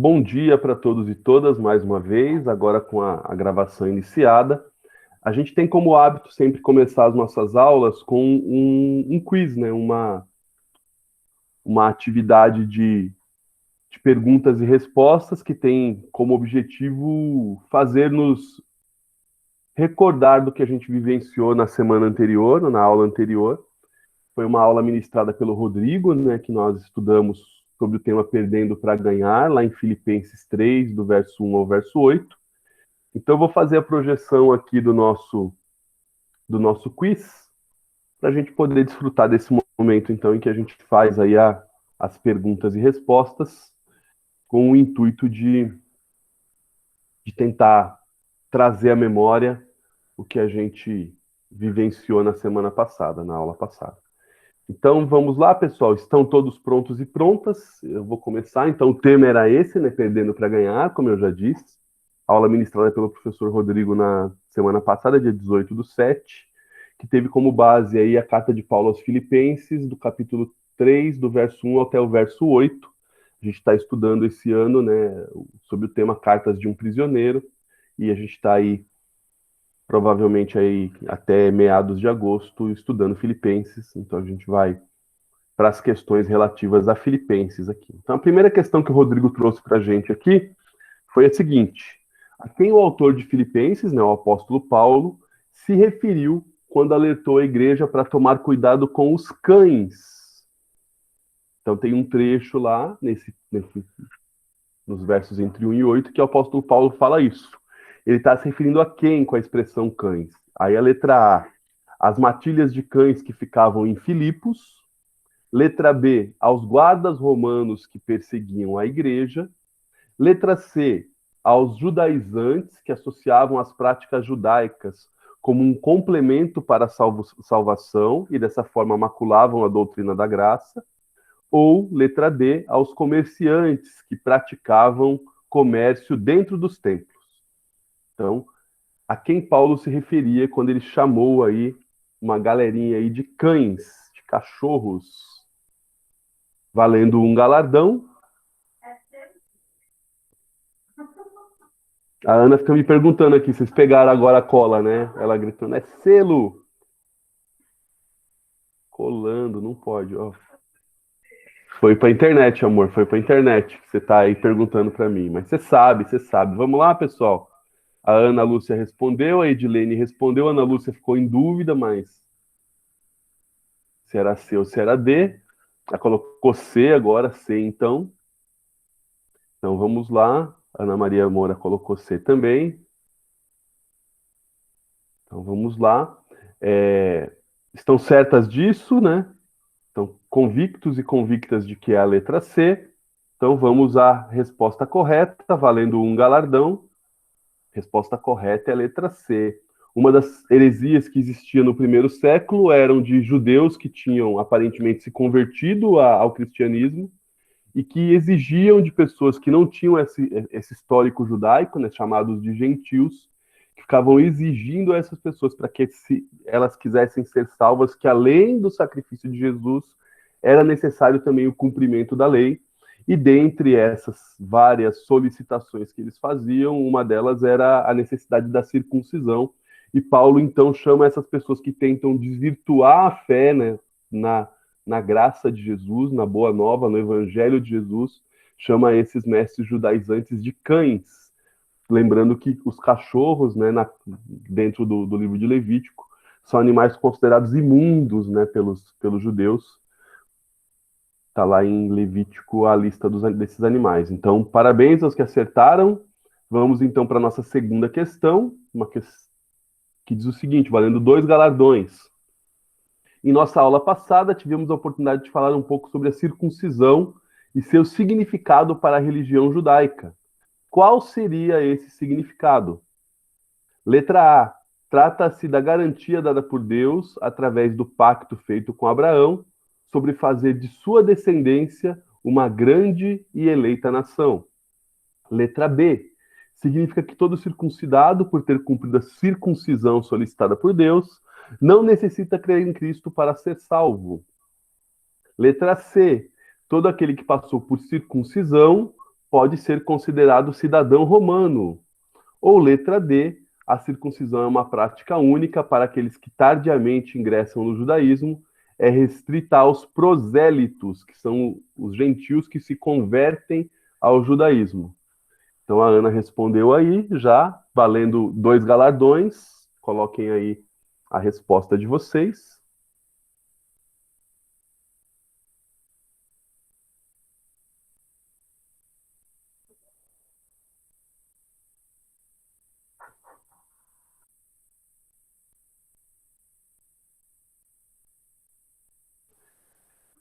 Bom dia para todos e todas, mais uma vez, agora com a gravação iniciada. A gente tem como hábito sempre começar as nossas aulas com um quiz, né? Uma atividade de perguntas e respostas que tem como objetivo fazer-nos recordar do que a gente vivenciou na semana anterior, na aula anterior. Foi uma aula ministrada pelo Rodrigo, né, que nós estudamos sobre o tema Perdendo para Ganhar, lá em Filipenses 3, do verso 1 ao verso 8. Então, eu vou fazer a projeção aqui do nosso quiz, para a gente poder desfrutar desse momento, então, em que a gente faz aí as perguntas e respostas, com o intuito de tentar trazer à memória o que a gente vivenciou na semana passada, na aula passada. Então, vamos lá, pessoal. Estão todos prontos e prontas? Eu vou começar. Então, o tema era esse, né? Perdendo para ganhar, como eu já disse. Aula ministrada pelo professor Rodrigo na semana passada, dia 18/7, que teve como base aí a carta de Paulo aos Filipenses, do capítulo 3, do verso 1 até o verso 8. A gente está estudando esse ano, né, sobre o tema Cartas de um Prisioneiro, e a gente está aí provavelmente aí até meados de agosto, estudando Filipenses. Então a gente vai para as questões relativas a Filipenses aqui. Então a primeira questão que o Rodrigo trouxe para a gente aqui foi a seguinte: a quem o autor de Filipenses, né, o apóstolo Paulo, se referiu quando alertou a igreja para tomar cuidado com os cães? Então tem um trecho lá, nos versos entre 1 e 8, que o apóstolo Paulo fala isso. Ele está se referindo a quem com a expressão cães? Aí a letra A, as matilhas de cães que ficavam em Filipos. Letra B, aos guardas romanos que perseguiam a igreja. Letra C, aos judaizantes que associavam as práticas judaicas como um complemento para a salvação e dessa forma maculavam a doutrina da graça. Ou, letra D, aos comerciantes que praticavam comércio dentro dos templos. Então, a quem Paulo se referia quando ele chamou aí uma galerinha aí de cães, de cachorros, valendo um galardão? A Ana fica me perguntando aqui, vocês pegaram agora a cola, né? Ela gritando, é selo! Colando, não pode, ó. Foi pra internet, amor, foi pra internet. Você tá aí perguntando pra mim, mas você sabe, você sabe. Vamos lá, pessoal. A Ana Lúcia respondeu, a Edilene respondeu, a Ana Lúcia ficou em dúvida, mas se era C ou se era D. Ela colocou C agora, C então. Então vamos lá. Ana Maria Moura colocou C também. Então vamos lá. Estão certas disso, né? Estão convictos e convictas de que é a letra C. Então vamos à resposta correta, valendo um galardão. Resposta correta é a letra C. Uma das heresias que existia no primeiro século eram de judeus que tinham aparentemente se convertido ao cristianismo e que exigiam de pessoas que não tinham esse histórico judaico, né, chamados de gentios, que ficavam exigindo a essas pessoas para que elas quisessem ser salvas, que além do sacrifício de Jesus, era necessário também o cumprimento da lei. E dentre essas várias solicitações que eles faziam, uma delas era a necessidade da circuncisão. E Paulo, então, chama essas pessoas que tentam desvirtuar a fé, né, na graça de Jesus, na boa nova, no evangelho de Jesus, chama esses mestres judaizantes de cães. Lembrando que os cachorros, né, dentro do livro de Levítico, são animais considerados imundos, né, pelos judeus. Está lá em Levítico a lista desses animais. Então, parabéns aos que acertaram. Vamos então para a nossa segunda questão, que diz o seguinte, valendo 2 galardões. Em nossa aula passada, tivemos a oportunidade de falar um pouco sobre a circuncisão e seu significado para a religião judaica. Qual seria esse significado? Letra A. Trata-se da garantia dada por Deus através do pacto feito com Abraão sobre fazer de sua descendência uma grande e eleita nação. Letra B. Significa que todo circuncidado, por ter cumprido a circuncisão solicitada por Deus, não necessita crer em Cristo para ser salvo. Letra C. Todo aquele que passou por circuncisão pode ser considerado cidadão romano. Ou letra D, a circuncisão é uma prática única para aqueles que tardiamente ingressam no judaísmo, é restrita aos prosélitos, que são os gentios que se convertem ao judaísmo. Então a Ana respondeu aí, já valendo 2 galardões. Coloquem aí a resposta de vocês.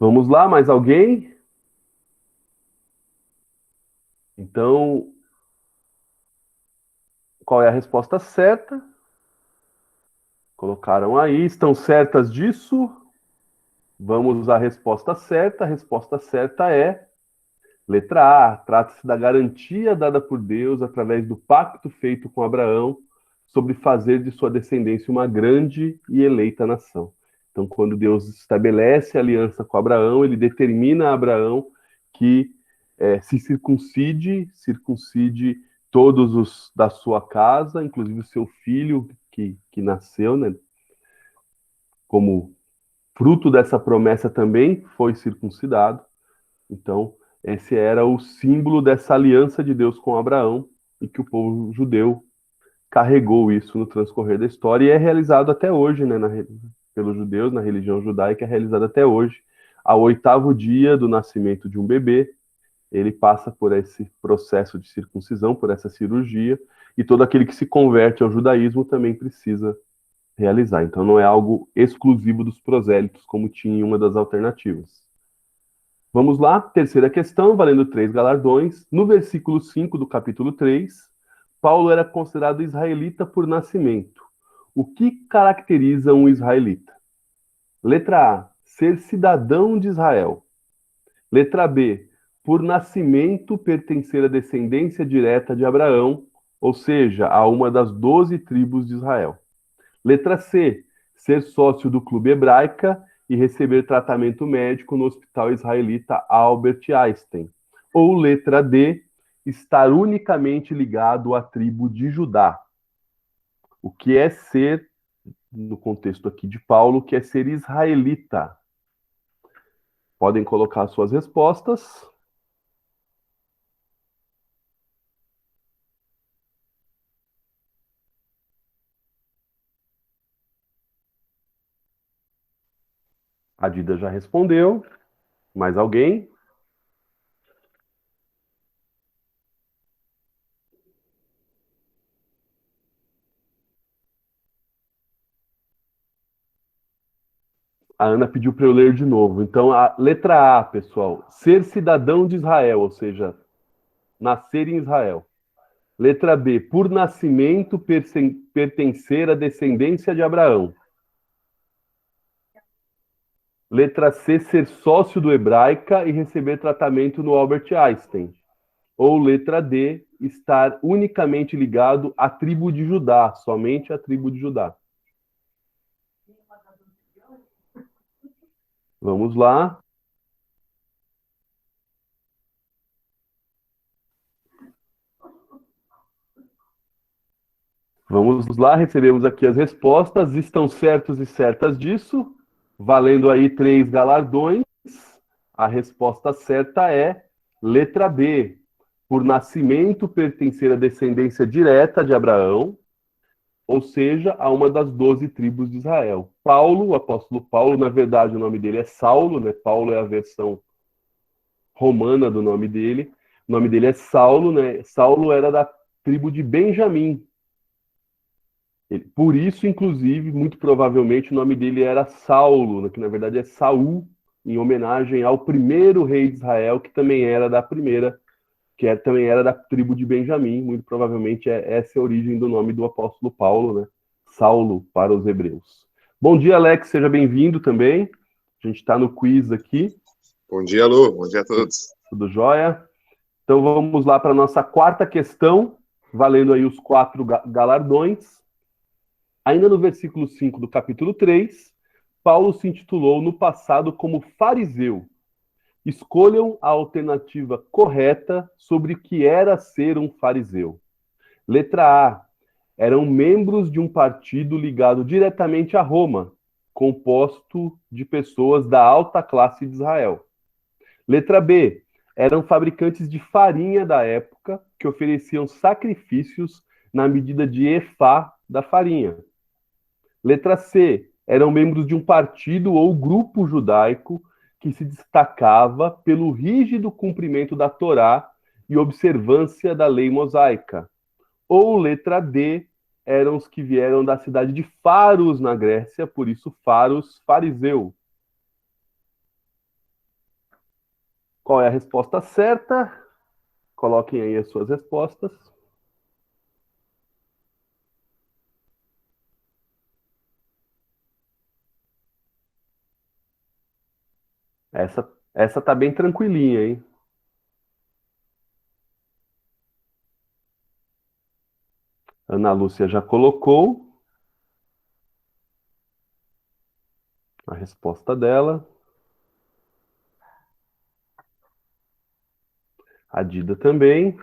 Vamos lá, mais alguém? Então, qual é a resposta certa? Colocaram aí, estão certas disso? Vamos à resposta certa. A resposta certa é letra A. Trata-se da garantia dada por Deus através do pacto feito com Abraão sobre fazer de sua descendência uma grande e eleita nação. Então, quando Deus estabelece a aliança com Abraão, ele determina a Abraão que se circuncide todos os da sua casa, inclusive o seu filho que nasceu, né? Como fruto dessa promessa também foi circuncidado. Então, esse era o símbolo dessa aliança de Deus com Abraão e que o povo judeu carregou isso no transcorrer da história e é realizado até hoje, né, pelos judeus, na religião judaica, é realizado até hoje. Ao 8º dia do nascimento de um bebê, ele passa por esse processo de circuncisão, por essa cirurgia, e todo aquele que se converte ao judaísmo também precisa realizar. Então não é algo exclusivo dos prosélitos, como tinha em uma das alternativas. Vamos lá, terceira questão, valendo 3 galardões. No versículo 5 do capítulo 3, Paulo era considerado israelita por nascimento. O que caracteriza um israelita? Letra A, ser cidadão de Israel. Letra B, por nascimento pertencer à descendência direta de Abraão, ou seja, a uma das 12 tribos de Israel. Letra C, ser sócio do Clube Hebraica e receber tratamento médico no Hospital Israelita Albert Einstein. Ou letra D, estar unicamente ligado à tribo de Judá. O que é ser, no contexto aqui de Paulo, o que é ser israelita? Podem colocar suas respostas. A Dida já respondeu. Mais alguém? A Ana pediu para eu ler de novo. Então, a letra A, pessoal, ser cidadão de Israel, ou seja, nascer em Israel. Letra B, por nascimento pertencer à descendência de Abraão. Letra C, ser sócio do Hebraica e receber tratamento no Albert Einstein. Ou letra D, estar unicamente ligado à tribo de Judá, somente à tribo de Judá. Vamos lá. Vamos lá, recebemos aqui as respostas. Estão certos e certas disso, valendo aí 3 galardões. A resposta certa é letra B, por nascimento pertencer à descendência direta de Abraão, ou seja, a uma das 12 tribos de Israel. Paulo, o apóstolo Paulo, na verdade o nome dele é Saulo, né? Paulo é a versão romana do nome dele. O nome dele é Saulo, né? Saulo era da tribo de Benjamim. Por isso, inclusive, muito provavelmente o nome dele era Saulo, né? Que na verdade é Saul, em homenagem ao primeiro rei de Israel, que também era da primeira, também era da tribo de Benjamim. Muito provavelmente essa é a origem do nome do apóstolo Paulo, né? Saulo para os hebreus. Bom dia, Alex, seja bem-vindo também. A gente está no quiz aqui. Bom dia, Lu. Bom dia a todos. Tudo jóia? Então vamos lá para a nossa quarta questão, valendo aí os 4 galardões. Ainda no versículo 5 do capítulo 3, Paulo se intitulou no passado como fariseu. Escolham a alternativa correta sobre o que era ser um fariseu. Letra A. Eram membros de um partido ligado diretamente a Roma, composto de pessoas da alta classe de Israel. Letra B. Eram fabricantes de farinha da época que ofereciam sacrifícios na medida de efá da farinha. Letra C. Eram membros de um partido ou grupo judaico que se destacava pelo rígido cumprimento da Torá e observância da lei mosaica. Ou letra D. Eram os que vieram da cidade de Faros, na Grécia, por isso Faros, fariseu. Qual é a resposta certa? Coloquem aí as suas respostas. Essa tá bem tranquilinha, hein? Ana Lúcia já colocou a resposta dela. A Dida também.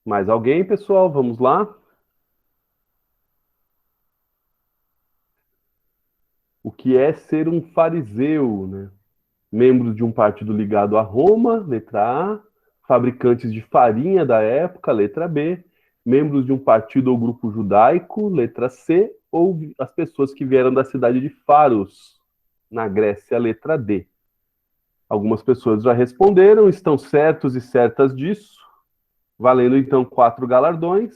Mais alguém, pessoal? Vamos lá. O que é ser um fariseu, né? Membros de um partido ligado a Roma, letra A. Fabricantes de farinha da época, letra B. Membros de um partido ou grupo judaico, letra C. Ou as pessoas que vieram da cidade de Faros, na Grécia, letra D. Algumas pessoas já responderam, estão certos e certas disso. Valendo então 4 galardões.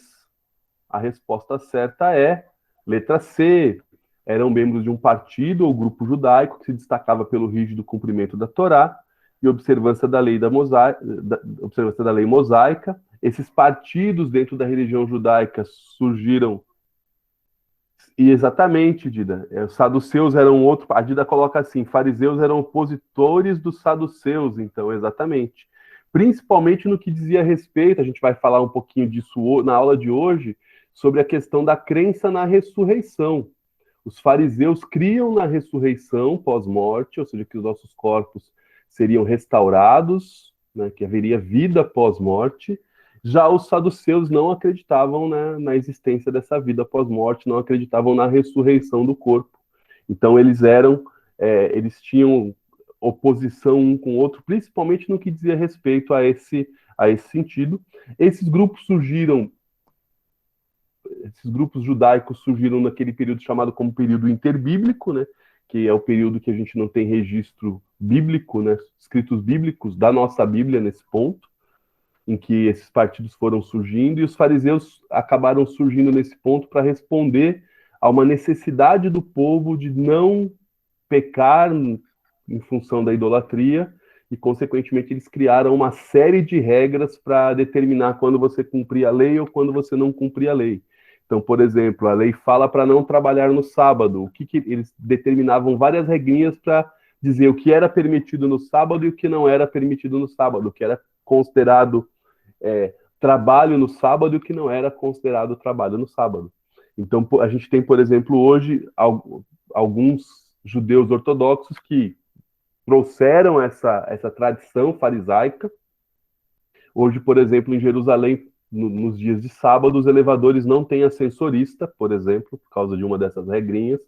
A resposta certa é letra C. Eram membros de um partido ou grupo judaico que se destacava pelo rígido cumprimento da Torá e observância da lei observância da lei mosaica. Esses partidos dentro da religião judaica surgiram. E exatamente, Dida. Os saduceus eram outro. A Dida coloca assim: fariseus eram opositores dos saduceus, então, exatamente. Principalmente no que dizia respeito, a gente vai falar um pouquinho disso na aula de hoje, sobre a questão da crença na ressurreição. Os fariseus criam na ressurreição pós-morte, ou seja, que os nossos corpos seriam restaurados, né, que haveria vida pós-morte. Já os saduceus não acreditavam, né, na existência dessa vida pós-morte, não acreditavam na ressurreição do corpo. Então eles tinham oposição um com o outro, principalmente no que dizia respeito a esse sentido. Esses grupos judaicos surgiram naquele período chamado como período interbíblico, né, que é o período que a gente não tem registro bíblico, né, escritos bíblicos da nossa Bíblia nesse ponto, em que esses partidos foram surgindo, e os fariseus acabaram surgindo nesse ponto para responder a uma necessidade do povo de não pecar em função da idolatria, e, consequentemente, eles criaram uma série de regras para determinar quando você cumpria a lei ou quando você não cumpria a lei. Então, por exemplo, a lei fala para não trabalhar no sábado. Eles determinavam várias regrinhas para dizer o que era permitido no sábado e o que não era permitido no sábado, o que era considerado trabalho no sábado e o que não era considerado trabalho no sábado. Então, a gente tem, por exemplo, hoje, alguns judeus ortodoxos que trouxeram essa tradição farisaica. Hoje, por exemplo, em Jerusalém, nos dias de sábado, os elevadores não têm ascensorista, por exemplo, por causa de uma dessas regrinhas.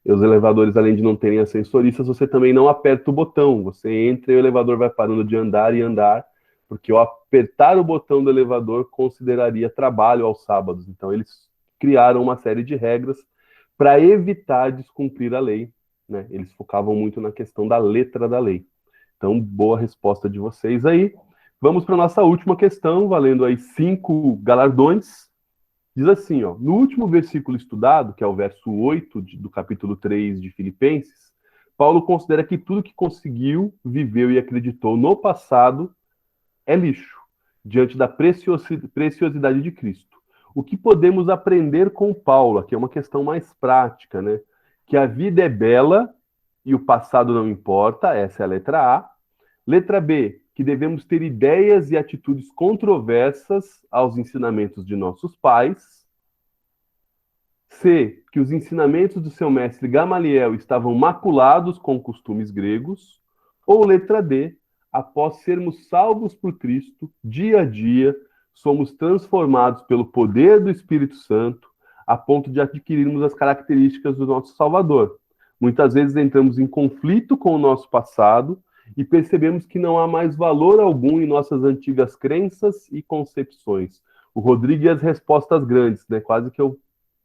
E os elevadores, além de não terem ascensoristas, você também não aperta o botão. Você entra e o elevador vai parando de andar e andar, porque ao apertar o botão do elevador consideraria trabalho aos sábados. Então, eles criaram uma série de regras para evitar descumprir a lei, né? Eles focavam muito na questão da letra da lei. Então, boa resposta de vocês aí. Vamos para a nossa última questão, valendo aí 5 galardões. Diz assim, ó, no último versículo estudado, que é o verso 8 do capítulo 3 de Filipenses, Paulo considera que tudo que conseguiu, viveu e acreditou no passado é lixo, diante da preciosidade de Cristo. O que podemos aprender com Paulo? Aqui é uma questão mais prática, né? Que a vida é bela e o passado não importa, essa é a letra A. Letra B, que devemos ter ideias e atitudes controversas aos ensinamentos de nossos pais. C, que os ensinamentos do seu mestre Gamaliel estavam maculados com costumes gregos. Ou letra D, após sermos salvos por Cristo, dia a dia, somos transformados pelo poder do Espírito Santo, a ponto de adquirirmos as características do nosso Salvador. Muitas vezes entramos em conflito com o nosso passado e percebemos que não há mais valor algum em nossas antigas crenças e concepções. O Rodrigo e as respostas grandes, né? Quase que eu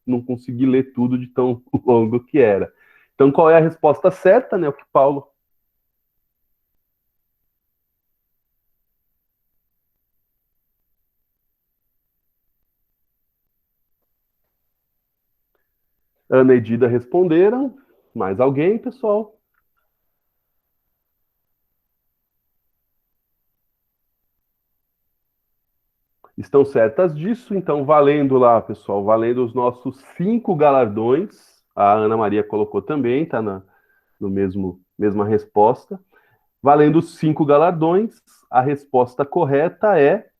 não consegui ler tudo de tão longo que era. Então, qual é a resposta certa, né? O que Paulo... Ana e Dida responderam. Mais alguém, pessoal? Estão certas disso, então valendo lá, pessoal, valendo os nossos 5 galardões. A Ana Maria colocou também, tá no mesma resposta. Valendo os 5 galardões, a resposta correta é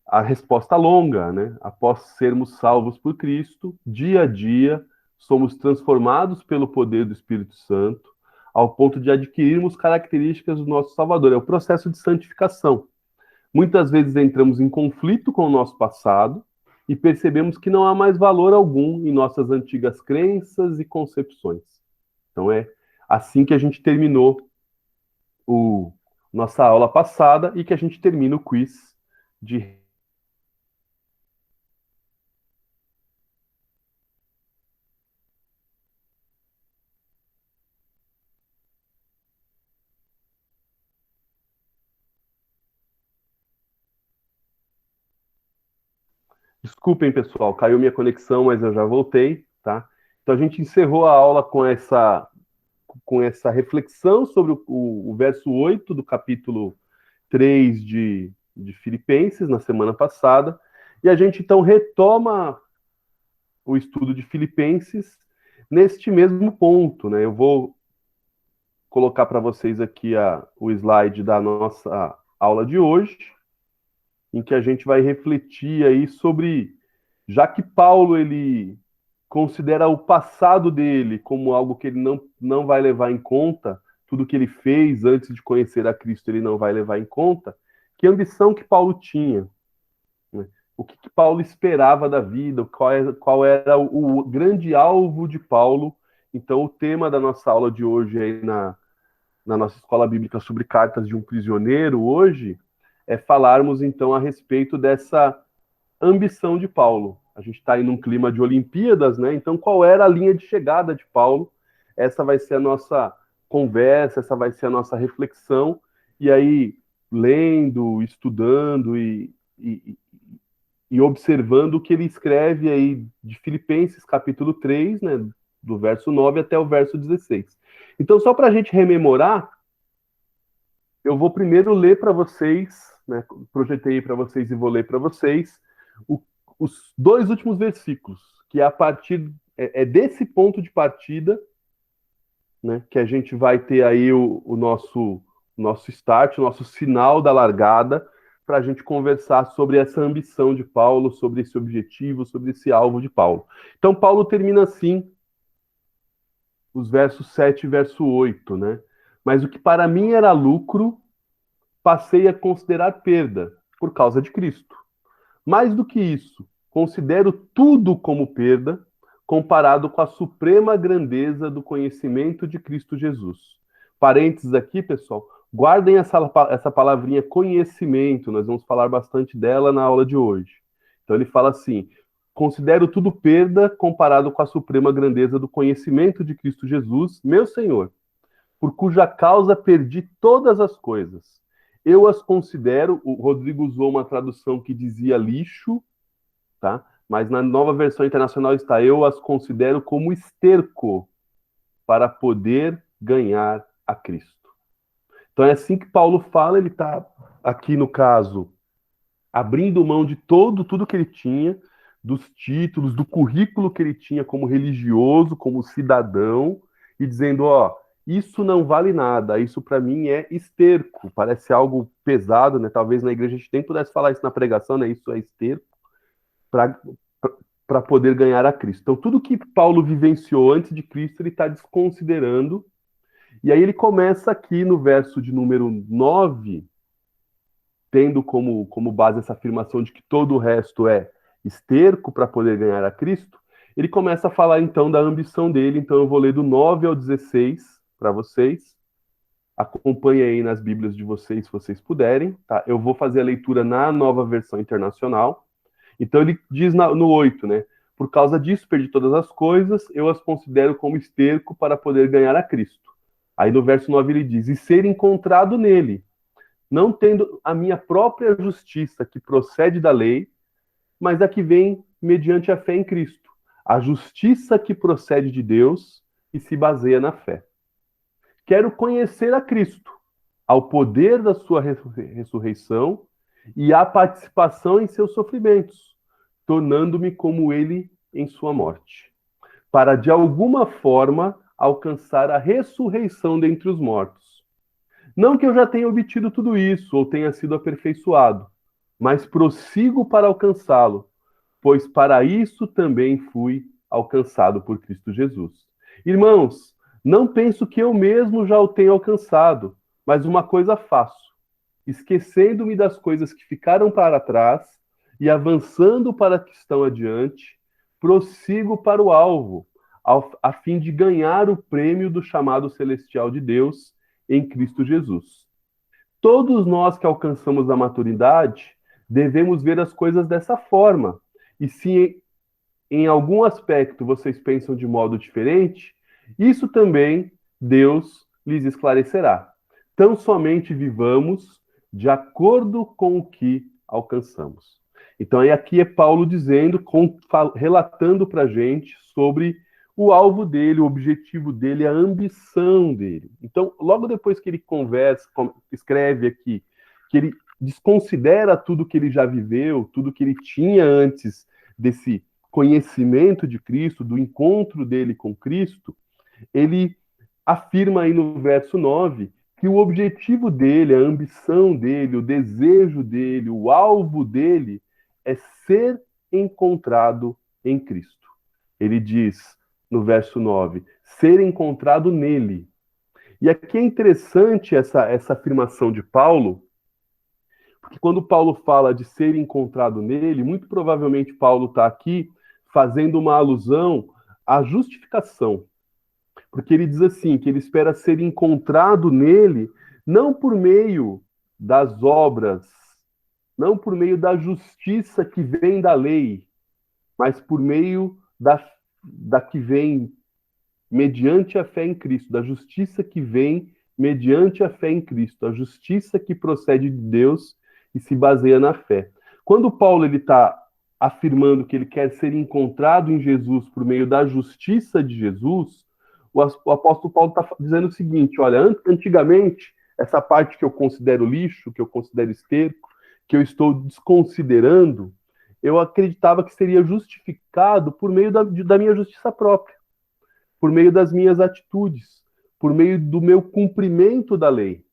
a resposta longa, né? Após sermos salvos por Cristo, dia a dia, somos transformados pelo poder do Espírito Santo, ao ponto de adquirirmos características do nosso Salvador. É o processo de santificação. Muitas vezes entramos em conflito com o nosso passado e percebemos que não há mais valor algum em nossas antigas crenças e concepções. Então é assim que a gente terminou nossa aula passada e que a gente termina o quiz de... Desculpem, pessoal, caiu minha conexão, mas eu já voltei, tá? Então a gente encerrou a aula com essa reflexão sobre o verso 8 do capítulo 3 de Filipenses, na semana passada, e a gente então retoma o estudo de Filipenses neste mesmo ponto, né? Eu vou colocar para vocês aqui o slide da nossa aula de hoje, em que a gente vai refletir aí sobre, já que Paulo ele considera o passado dele como algo que ele não vai levar em conta, tudo que ele fez antes de conhecer a Cristo ele não vai levar em conta, que ambição que Paulo tinha, né? O que Paulo esperava da vida, qual era o grande alvo de Paulo. Então, o tema da nossa aula de hoje aí na nossa escola bíblica sobre cartas de um prisioneiro hoje é falarmos então a respeito dessa ambição de Paulo. A gente está aí num clima de Olimpíadas, né? Então, qual era a linha de chegada de Paulo? Essa vai ser a nossa conversa, essa vai ser a nossa reflexão. E aí, lendo, estudando e observando o que ele escreve aí de Filipenses, capítulo 3, né? Do verso 9 até o verso 16. Então, só para a gente rememorar, eu vou primeiro ler para vocês, né? Projetei para vocês e vou ler para vocês o, os 2 últimos versículos, que é a partir desse ponto de partida, né? Que a gente vai ter aí o nosso start, o nosso sinal da largada, para a gente conversar sobre essa ambição de Paulo, sobre esse objetivo, sobre esse alvo de Paulo. Então, Paulo termina assim os versos 7 e verso 8, né? Mas o que para mim era lucro, passei a considerar perda por causa de Cristo. Mais do que isso, considero tudo como perda comparado com a suprema grandeza do conhecimento de Cristo Jesus. Parênteses aqui, pessoal, guardem essa palavrinha conhecimento, nós vamos falar bastante dela na aula de hoje. Então ele fala assim: considero tudo perda comparado com a suprema grandeza do conhecimento de Cristo Jesus, meu Senhor, por cuja causa perdi todas as coisas. Eu as considero, o Rodrigo usou uma tradução que dizia lixo, tá? Mas na nova versão internacional está: eu as considero como esterco para poder ganhar a Cristo. Então é assim que Paulo fala, ele está aqui no caso abrindo mão de tudo que ele tinha, dos títulos, do currículo que ele tinha como religioso, como cidadão, e dizendo, ó, isso não vale nada, isso para mim é esterco, parece algo pesado, né? Talvez na igreja a gente nem pudesse falar isso na pregação, né? Isso é esterco, para poder ganhar a Cristo. Então, tudo que Paulo vivenciou antes de Cristo, ele está desconsiderando, E aí ele começa aqui no verso de número 9, tendo como base essa afirmação de que todo o resto é esterco para poder ganhar a Cristo. Ele começa a falar então da ambição dele, então eu vou ler do 9 ao 16 para vocês. Acompanhe aí nas Bíblias de vocês, se vocês puderem. Tá? Eu vou fazer a leitura na Nova Versão Internacional. Então ele diz no 8, né? Por causa disso, perdi todas as coisas, eu as considero como esterco para poder ganhar a Cristo. Aí no verso 9 ele diz, e ser encontrado nele, não tendo a minha própria justiça que procede da lei, mas a que vem mediante a fé em Cristo. A justiça que procede de Deus e se baseia na fé. Quero conhecer a Cristo, ao poder da sua ressurreição e à participação em seus sofrimentos, tornando-me como ele em sua morte, para de alguma forma alcançar a ressurreição dentre os mortos. Não que eu já tenha obtido tudo isso ou tenha sido aperfeiçoado, mas prossigo para alcançá-lo, pois para isso também fui alcançado por Cristo Jesus. Irmãos, não penso que eu mesmo já o tenha alcançado, mas uma coisa faço, esquecendo-me das coisas que ficaram para trás e avançando para que estão adiante, prossigo para o alvo, a fim de ganhar o prêmio do chamado celestial de Deus em Cristo Jesus. Todos nós que alcançamos a maturidade devemos ver as coisas dessa forma. E se em algum aspecto vocês pensam de modo diferente, isso também Deus lhes esclarecerá. Tão somente vivamos de acordo com o que alcançamos. Então, aí aqui é Paulo dizendo, relatando para a gente sobre o alvo dele, o objetivo dele, a ambição dele. Então, logo depois que ele escreve aqui, que ele desconsidera tudo que ele já viveu, tudo que ele tinha antes desse conhecimento de Cristo, do encontro dele com Cristo, ele afirma aí no verso 9 que o objetivo dele, a ambição dele, o desejo dele, o alvo dele é ser encontrado em Cristo. Ele diz no verso 9, ser encontrado nele. E aqui é interessante essa afirmação de Paulo, porque quando Paulo fala de ser encontrado nele, muito provavelmente Paulo está aqui fazendo uma alusão à justificação. Porque ele diz assim, que ele espera ser encontrado nele, não por meio das obras, não por meio da justiça que vem da lei, mas por meio da que vem mediante a fé em Cristo, da justiça que vem mediante a fé em Cristo, a justiça que procede de Deus e se baseia na fé. Quando Paulo está afirmando que ele quer ser encontrado em Jesus por meio da justiça de Jesus, o apóstolo Paulo está dizendo o seguinte, olha, antigamente, essa parte que eu considero lixo, que eu considero esterco, que eu estou desconsiderando, eu acreditava que seria justificado por meio da minha justiça própria, por meio das minhas atitudes, por meio do meu cumprimento da lei.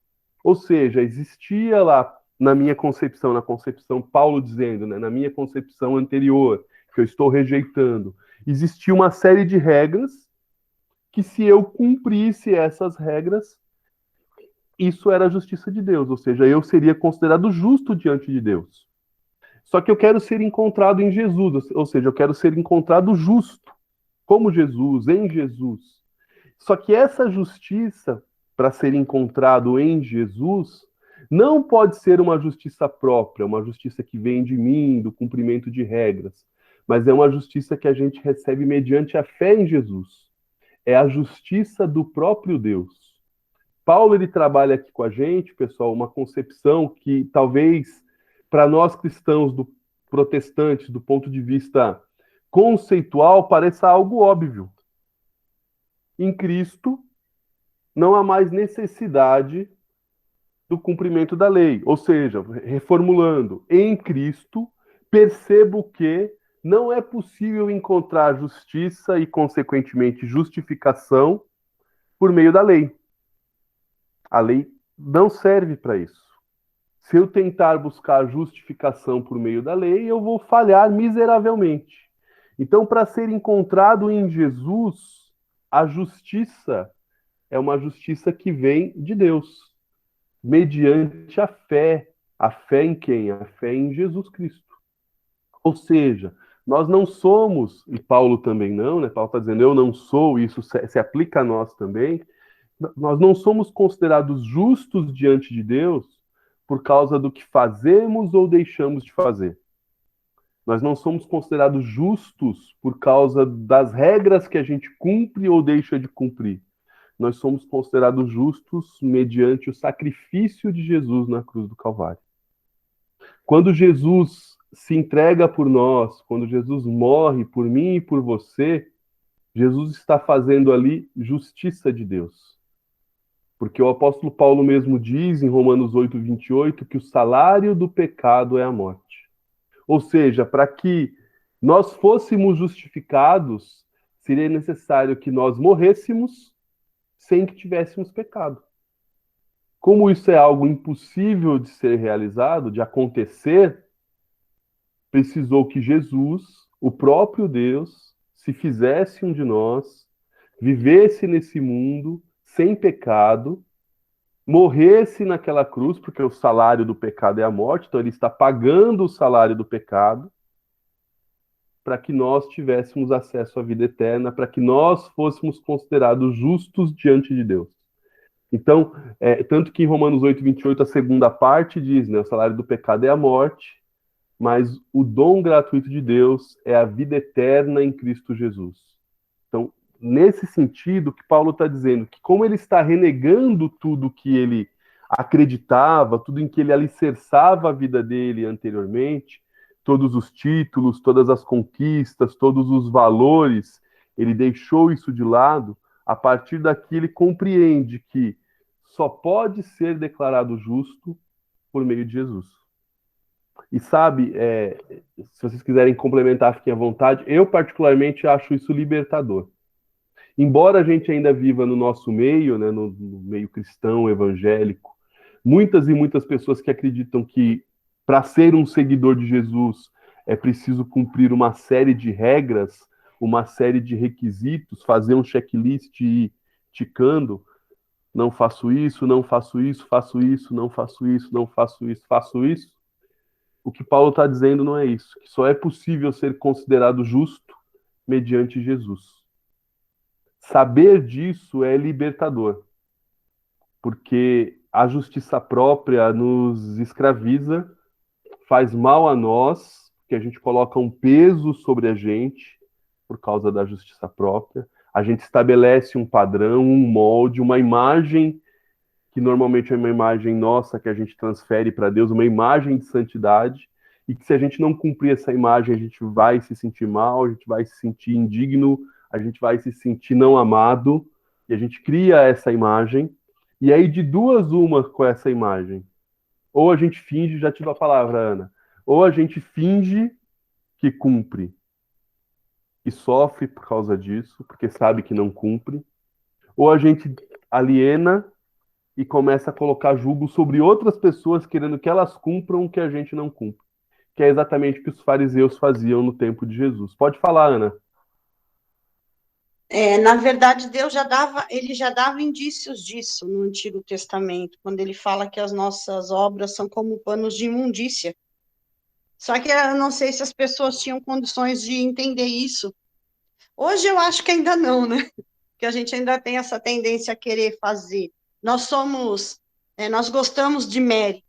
Ou seja, existia lá na minha concepção, na concepção Paulo dizendo, né, na minha concepção anterior, que eu estou rejeitando, existia uma série de regras que se eu cumprisse essas regras, isso era a justiça de Deus, ou seja, eu seria considerado justo diante de Deus. Só que eu quero ser encontrado em Jesus, ou seja, eu quero ser encontrado justo, como Jesus, em Jesus. Só que essa justiça, para ser encontrado em Jesus, não pode ser uma justiça própria, uma justiça que vem de mim, do cumprimento de regras, mas é uma justiça que a gente recebe mediante a fé em Jesus. É a justiça do próprio Deus. Paulo, ele trabalha aqui com a gente, pessoal, uma concepção que talvez para nós cristãos protestantes, do ponto de vista conceitual, pareça algo óbvio. Em Cristo, não há mais necessidade do cumprimento da lei. Ou seja, reformulando, em Cristo, percebo que não é possível encontrar justiça e, consequentemente, justificação por meio da lei. A lei não serve para isso. Se eu tentar buscar justificação por meio da lei, eu vou falhar miseravelmente. Então, para ser encontrado em Jesus, a justiça é uma justiça que vem de Deus, mediante a fé. A fé em quem? A fé em Jesus Cristo. Ou seja, nós não somos, e Paulo também não, né? Paulo está dizendo, eu não sou, e isso se aplica a nós também. Nós não somos considerados justos diante de Deus por causa do que fazemos ou deixamos de fazer. Nós não somos considerados justos por causa das regras que a gente cumpre ou deixa de cumprir. Nós somos considerados justos mediante o sacrifício de Jesus na cruz do Calvário. Quando Jesus se entrega por nós, quando Jesus morre por mim e por você, Jesus está fazendo ali justiça de Deus. Porque o apóstolo Paulo mesmo diz em Romanos 8:28 que o salário do pecado é a morte. Ou seja, para que nós fôssemos justificados, seria necessário que nós morrêssemos sem que tivéssemos pecado. Como isso é algo impossível de ser realizado, de acontecer, precisou que Jesus, o próprio Deus, se fizesse um de nós, vivesse nesse mundo sem pecado, morresse naquela cruz, porque o salário do pecado é a morte, então ele está pagando o salário do pecado, para que nós tivéssemos acesso à vida eterna, para que nós fôssemos considerados justos diante de Deus. Então, tanto que em Romanos 8:28, a segunda parte diz, né, o salário do pecado é a morte, mas o dom gratuito de Deus é a vida eterna em Cristo Jesus. Então, nesse sentido, que Paulo está dizendo que como ele está renegando tudo que ele acreditava, tudo em que ele alicerçava a vida dele anteriormente, todos os títulos, todas as conquistas, todos os valores, ele deixou isso de lado. A partir daqui ele compreende que só pode ser declarado justo por meio de Jesus. E sabe, se vocês quiserem complementar, fiquem à vontade. Eu particularmente acho isso libertador. Embora a gente ainda viva no nosso meio, né, no meio cristão, evangélico, muitas e muitas pessoas que acreditam que para ser um seguidor de Jesus é preciso cumprir uma série de regras, uma série de requisitos, fazer um checklist e ir ticando, não faço isso, não faço isso, faço isso, não faço isso, não faço isso, faço isso. O que Paulo está dizendo não é isso, que só é possível ser considerado justo mediante Jesus. Saber disso é libertador, porque a justiça própria nos escraviza, faz mal a nós, que a gente coloca um peso sobre a gente por causa da justiça própria. A gente estabelece um padrão, um molde, uma imagem que normalmente é uma imagem nossa que a gente transfere para Deus, uma imagem de santidade, e que se a gente não cumprir essa imagem, a gente vai se sentir mal, a gente vai se sentir indigno, a gente vai se sentir não amado, e a gente cria essa imagem, e aí de duas uma com essa imagem. Ou a gente finge, já tive a palavra, Ana, ou a gente finge que cumpre e sofre por causa disso, porque sabe que não cumpre, ou a gente aliena e começa a colocar julgo sobre outras pessoas, querendo que elas cumpram o que a gente não cumpre. Que é exatamente o que os fariseus faziam no tempo de Jesus. Pode falar, Ana. Na verdade, ele já dava indícios disso no Antigo Testamento, quando ele fala que as nossas obras são como panos de imundícia. Só que eu não sei se as pessoas tinham condições de entender isso. Hoje eu acho que ainda não, né? Que a gente ainda tem essa tendência a querer fazer. Nós gostamos de mérito,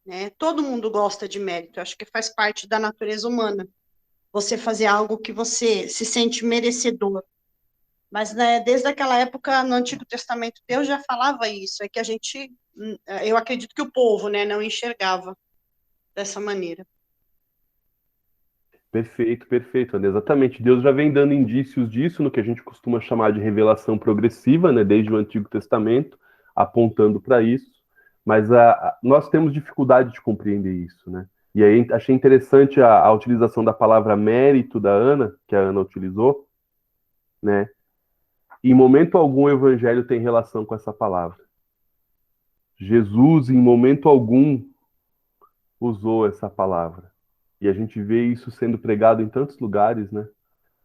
né? Todo mundo gosta de mérito, eu acho que faz parte da natureza humana. Você fazer algo que você se sente merecedor. Mas, né, desde aquela época, no Antigo Testamento, Deus já falava isso, é que eu acredito que o povo, né, não enxergava dessa maneira. Perfeito, perfeito, Ana. Exatamente. Deus já vem dando indícios disso no que a gente costuma chamar de revelação progressiva, né, desde o Antigo Testamento, apontando para isso. Mas nós temos dificuldade de compreender isso, né? E aí achei interessante a utilização da palavra mérito da Ana, que a Ana utilizou, né? Em momento algum o evangelho tem relação com essa palavra. Jesus, em momento algum, usou essa palavra. E a gente vê isso sendo pregado em tantos lugares, né?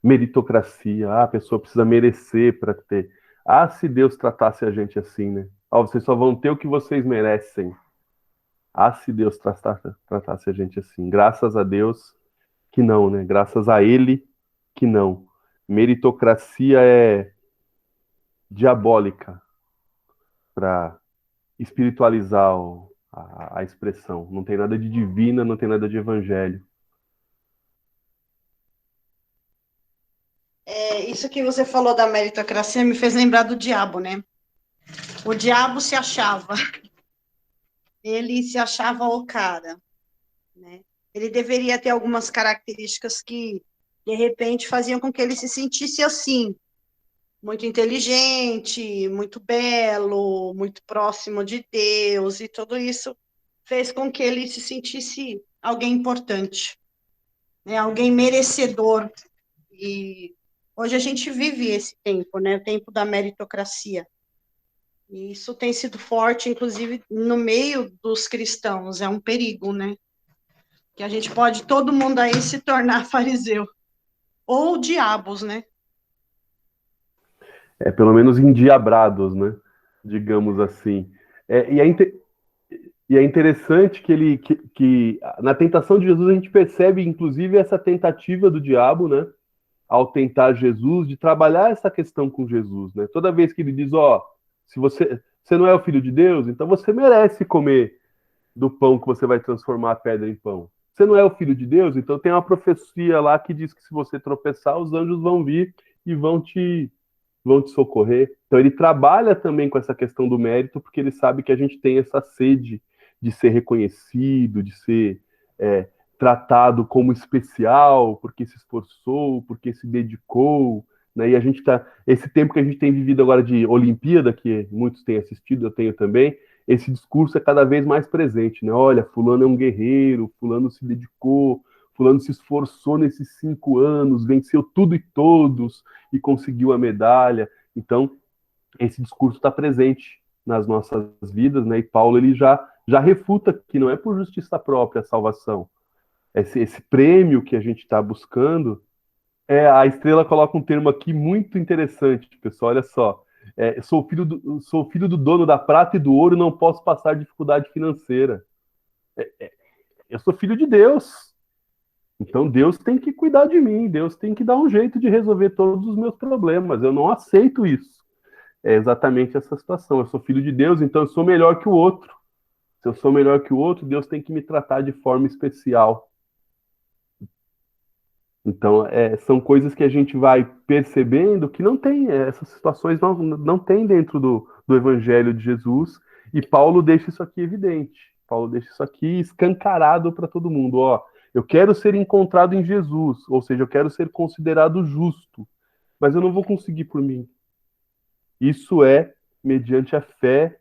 Meritocracia, a pessoa precisa merecer para ter. Ah, se Deus tratasse a gente assim, né? Ó, vocês só vão ter o que vocês merecem. Ah, se Deus tratasse a gente assim. Graças a Deus que não, né? Graças a Ele que não. Meritocracia é diabólica para espiritualizar a expressão. Não tem nada de divina, não tem nada de evangelho. Isso que você falou da meritocracia me fez lembrar do diabo, né? O diabo ele se achava o cara, né? Ele deveria ter algumas características que, de repente, faziam com que ele se sentisse assim, muito inteligente, muito belo, muito próximo de Deus, e tudo isso fez com que ele se sentisse alguém importante, né? Alguém merecedor. E hoje a gente vive esse tempo, né? O tempo da meritocracia. E isso tem sido forte, inclusive, no meio dos cristãos. É um perigo, né? Que a gente pode, todo mundo aí, se tornar fariseu. Ou diabos, né? Pelo menos endiabrados, né? Digamos assim. É, e, é inte- e é interessante que na tentação de Jesus a gente percebe, inclusive, essa tentativa do diabo, né? Ao tentar Jesus, de trabalhar essa questão com Jesus, né? Toda vez que ele diz, ó, se você não é o filho de Deus, então você merece comer do pão que você vai transformar a pedra em pão. Você não é o filho de Deus, então tem uma profecia lá que diz que se você tropeçar, os anjos vão vir e vão te socorrer. Então ele trabalha também com essa questão do mérito, porque ele sabe que a gente tem essa sede de ser reconhecido, de ser tratado como especial, porque se esforçou, porque se dedicou, né? E a gente tá, esse tempo que a gente tem vivido agora de Olimpíada, que muitos têm assistido, eu tenho também, esse discurso é cada vez mais presente, né? Olha, fulano é um guerreiro, fulano se dedicou, fulano se esforçou nesses 5 anos, venceu tudo e todos e conseguiu a medalha. Então, esse discurso está presente nas nossas vidas, né? E Paulo ele já refuta que não é por justiça própria a salvação. Esse prêmio que a gente está buscando, a Estrela coloca um termo aqui muito interessante, pessoal. Olha só. Sou filho do dono da prata e do ouro, não posso passar dificuldade financeira. Eu sou filho de Deus. Então Deus tem que cuidar de mim, Deus tem que dar um jeito de resolver todos os meus problemas. Eu não aceito isso. É exatamente essa situação. Eu sou filho de Deus, então eu sou melhor que o outro. Se eu sou melhor que o outro, Deus tem que me tratar de forma especial. Então, são coisas que a gente vai percebendo que não tem, essas situações não tem dentro do Evangelho de Jesus, e Paulo deixa isso aqui evidente. Paulo deixa isso aqui escancarado para todo mundo. Ó, eu quero ser encontrado em Jesus, ou seja, eu quero ser considerado justo, mas eu não vou conseguir por mim. Isso é mediante a fé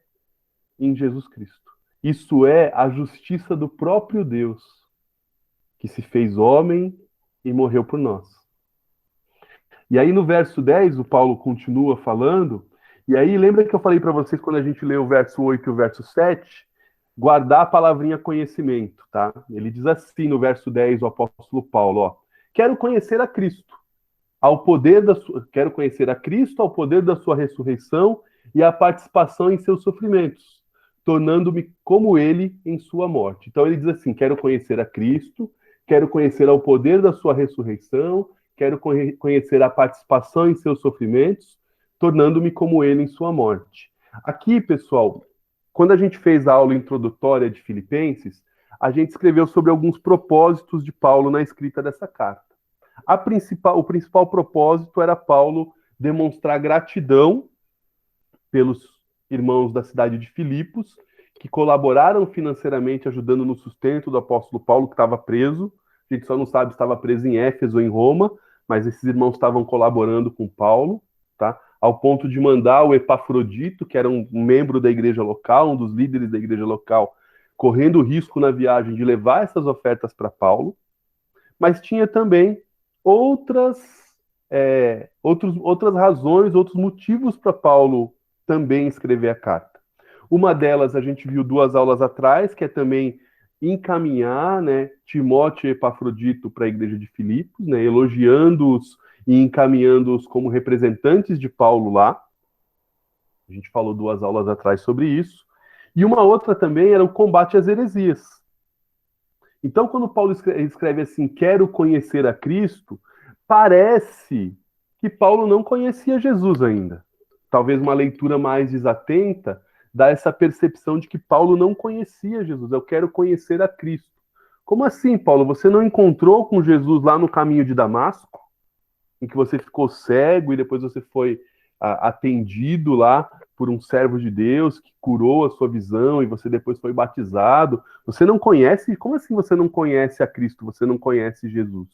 em Jesus Cristo. Isso é a justiça do próprio Deus, que se fez homem e morreu por nós. E aí no verso 10, o Paulo continua falando, e aí lembra que eu falei para vocês quando a gente lê o verso 8 e o verso 7, guardar a palavrinha conhecimento, tá? Ele diz assim no verso 10, o apóstolo Paulo, ó, quero conhecer a Cristo, quero conhecer a Cristo, ao poder da sua ressurreição e a participação em seus sofrimentos, tornando-me como ele em sua morte. Então ele diz assim, quero conhecer a Cristo, quero conhecer ao poder da sua ressurreição, quero conhecer a participação em seus sofrimentos, tornando-me como ele em sua morte. Aqui, pessoal, quando a gente fez a aula introdutória de Filipenses, a gente escreveu sobre alguns propósitos de Paulo na escrita dessa carta. O principal propósito era Paulo demonstrar gratidão pelos irmãos da cidade de Filipos, que colaboraram financeiramente ajudando no sustento do apóstolo Paulo, que estava preso. A gente só não sabe se estava preso em Éfeso ou em Roma, mas esses irmãos estavam colaborando com Paulo, tá? Ao ponto de mandar o Epafrodito, que era um membro da igreja local, um dos líderes da igreja local, correndo o risco na viagem de levar essas ofertas para Paulo. Mas tinha também outras razões, outros motivos para Paulo também escrever a carta. Uma delas a gente viu 2 aulas atrás, que é também encaminhar, né, Timóteo e Epafrodito para a igreja de Filipos, né, elogiando-os e encaminhando-os como representantes de Paulo lá. A gente falou 2 aulas atrás sobre isso. E uma outra também era o combate às heresias. Então, quando Paulo escreve assim, quero conhecer a Cristo, parece que Paulo não conhecia Jesus ainda. Talvez uma leitura mais desatenta dá essa percepção de que Paulo não conhecia Jesus. Eu quero conhecer a Cristo. Como assim, Paulo? Você não encontrou com Jesus lá no caminho de Damasco? Em que você ficou cego e depois você foi atendido lá por um servo de Deus que curou a sua visão e você depois foi batizado. Você não conhece? Como assim você não conhece a Cristo? Você não conhece Jesus?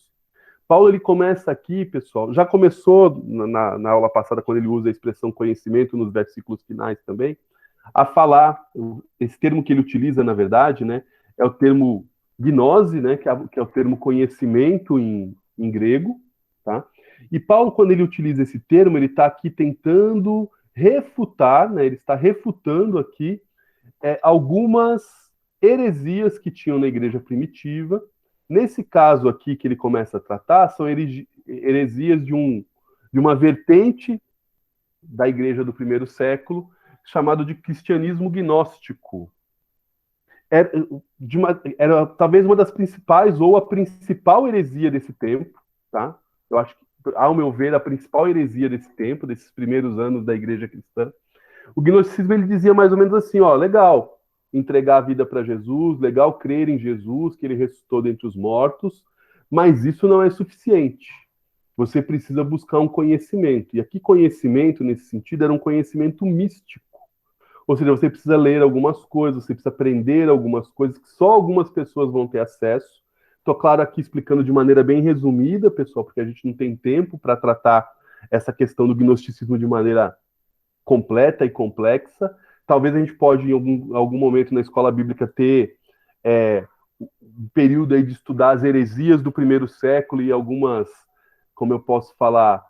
Paulo, ele começa aqui, pessoal, já começou na aula passada, quando ele usa a expressão conhecimento nos versículos finais também, a falar, esse termo que ele utiliza, na verdade, né, é o termo gnose, né, que é o termo conhecimento em grego, tá? E Paulo, quando ele utiliza esse termo, ele está aqui tentando refutar, né, ele está refutando aqui algumas heresias que tinham na igreja primitiva. Nesse caso aqui que ele começa a tratar, são heresias de uma vertente da igreja do primeiro século, chamado de cristianismo gnóstico. Era talvez uma das principais, ou a principal heresia desse tempo, tá? Eu acho que, ao meu ver, a principal heresia desse tempo, desses primeiros anos da igreja cristã. O gnosticismo, ele dizia mais ou menos assim, ó, legal entregar a vida para Jesus, legal crer em Jesus, que ele ressuscitou dentre os mortos, mas isso não é suficiente. Você precisa buscar um conhecimento. E aqui conhecimento, nesse sentido, era um conhecimento místico. Ou seja, você precisa ler algumas coisas, você precisa aprender algumas coisas que só algumas pessoas vão ter acesso. Estou, claro, aqui explicando de maneira bem resumida, pessoal, porque a gente não tem tempo para tratar essa questão do gnosticismo de maneira completa e complexa. Talvez a gente pode, em algum momento na escola bíblica, ter um período aí de estudar as heresias do primeiro século e algumas, como eu posso falar,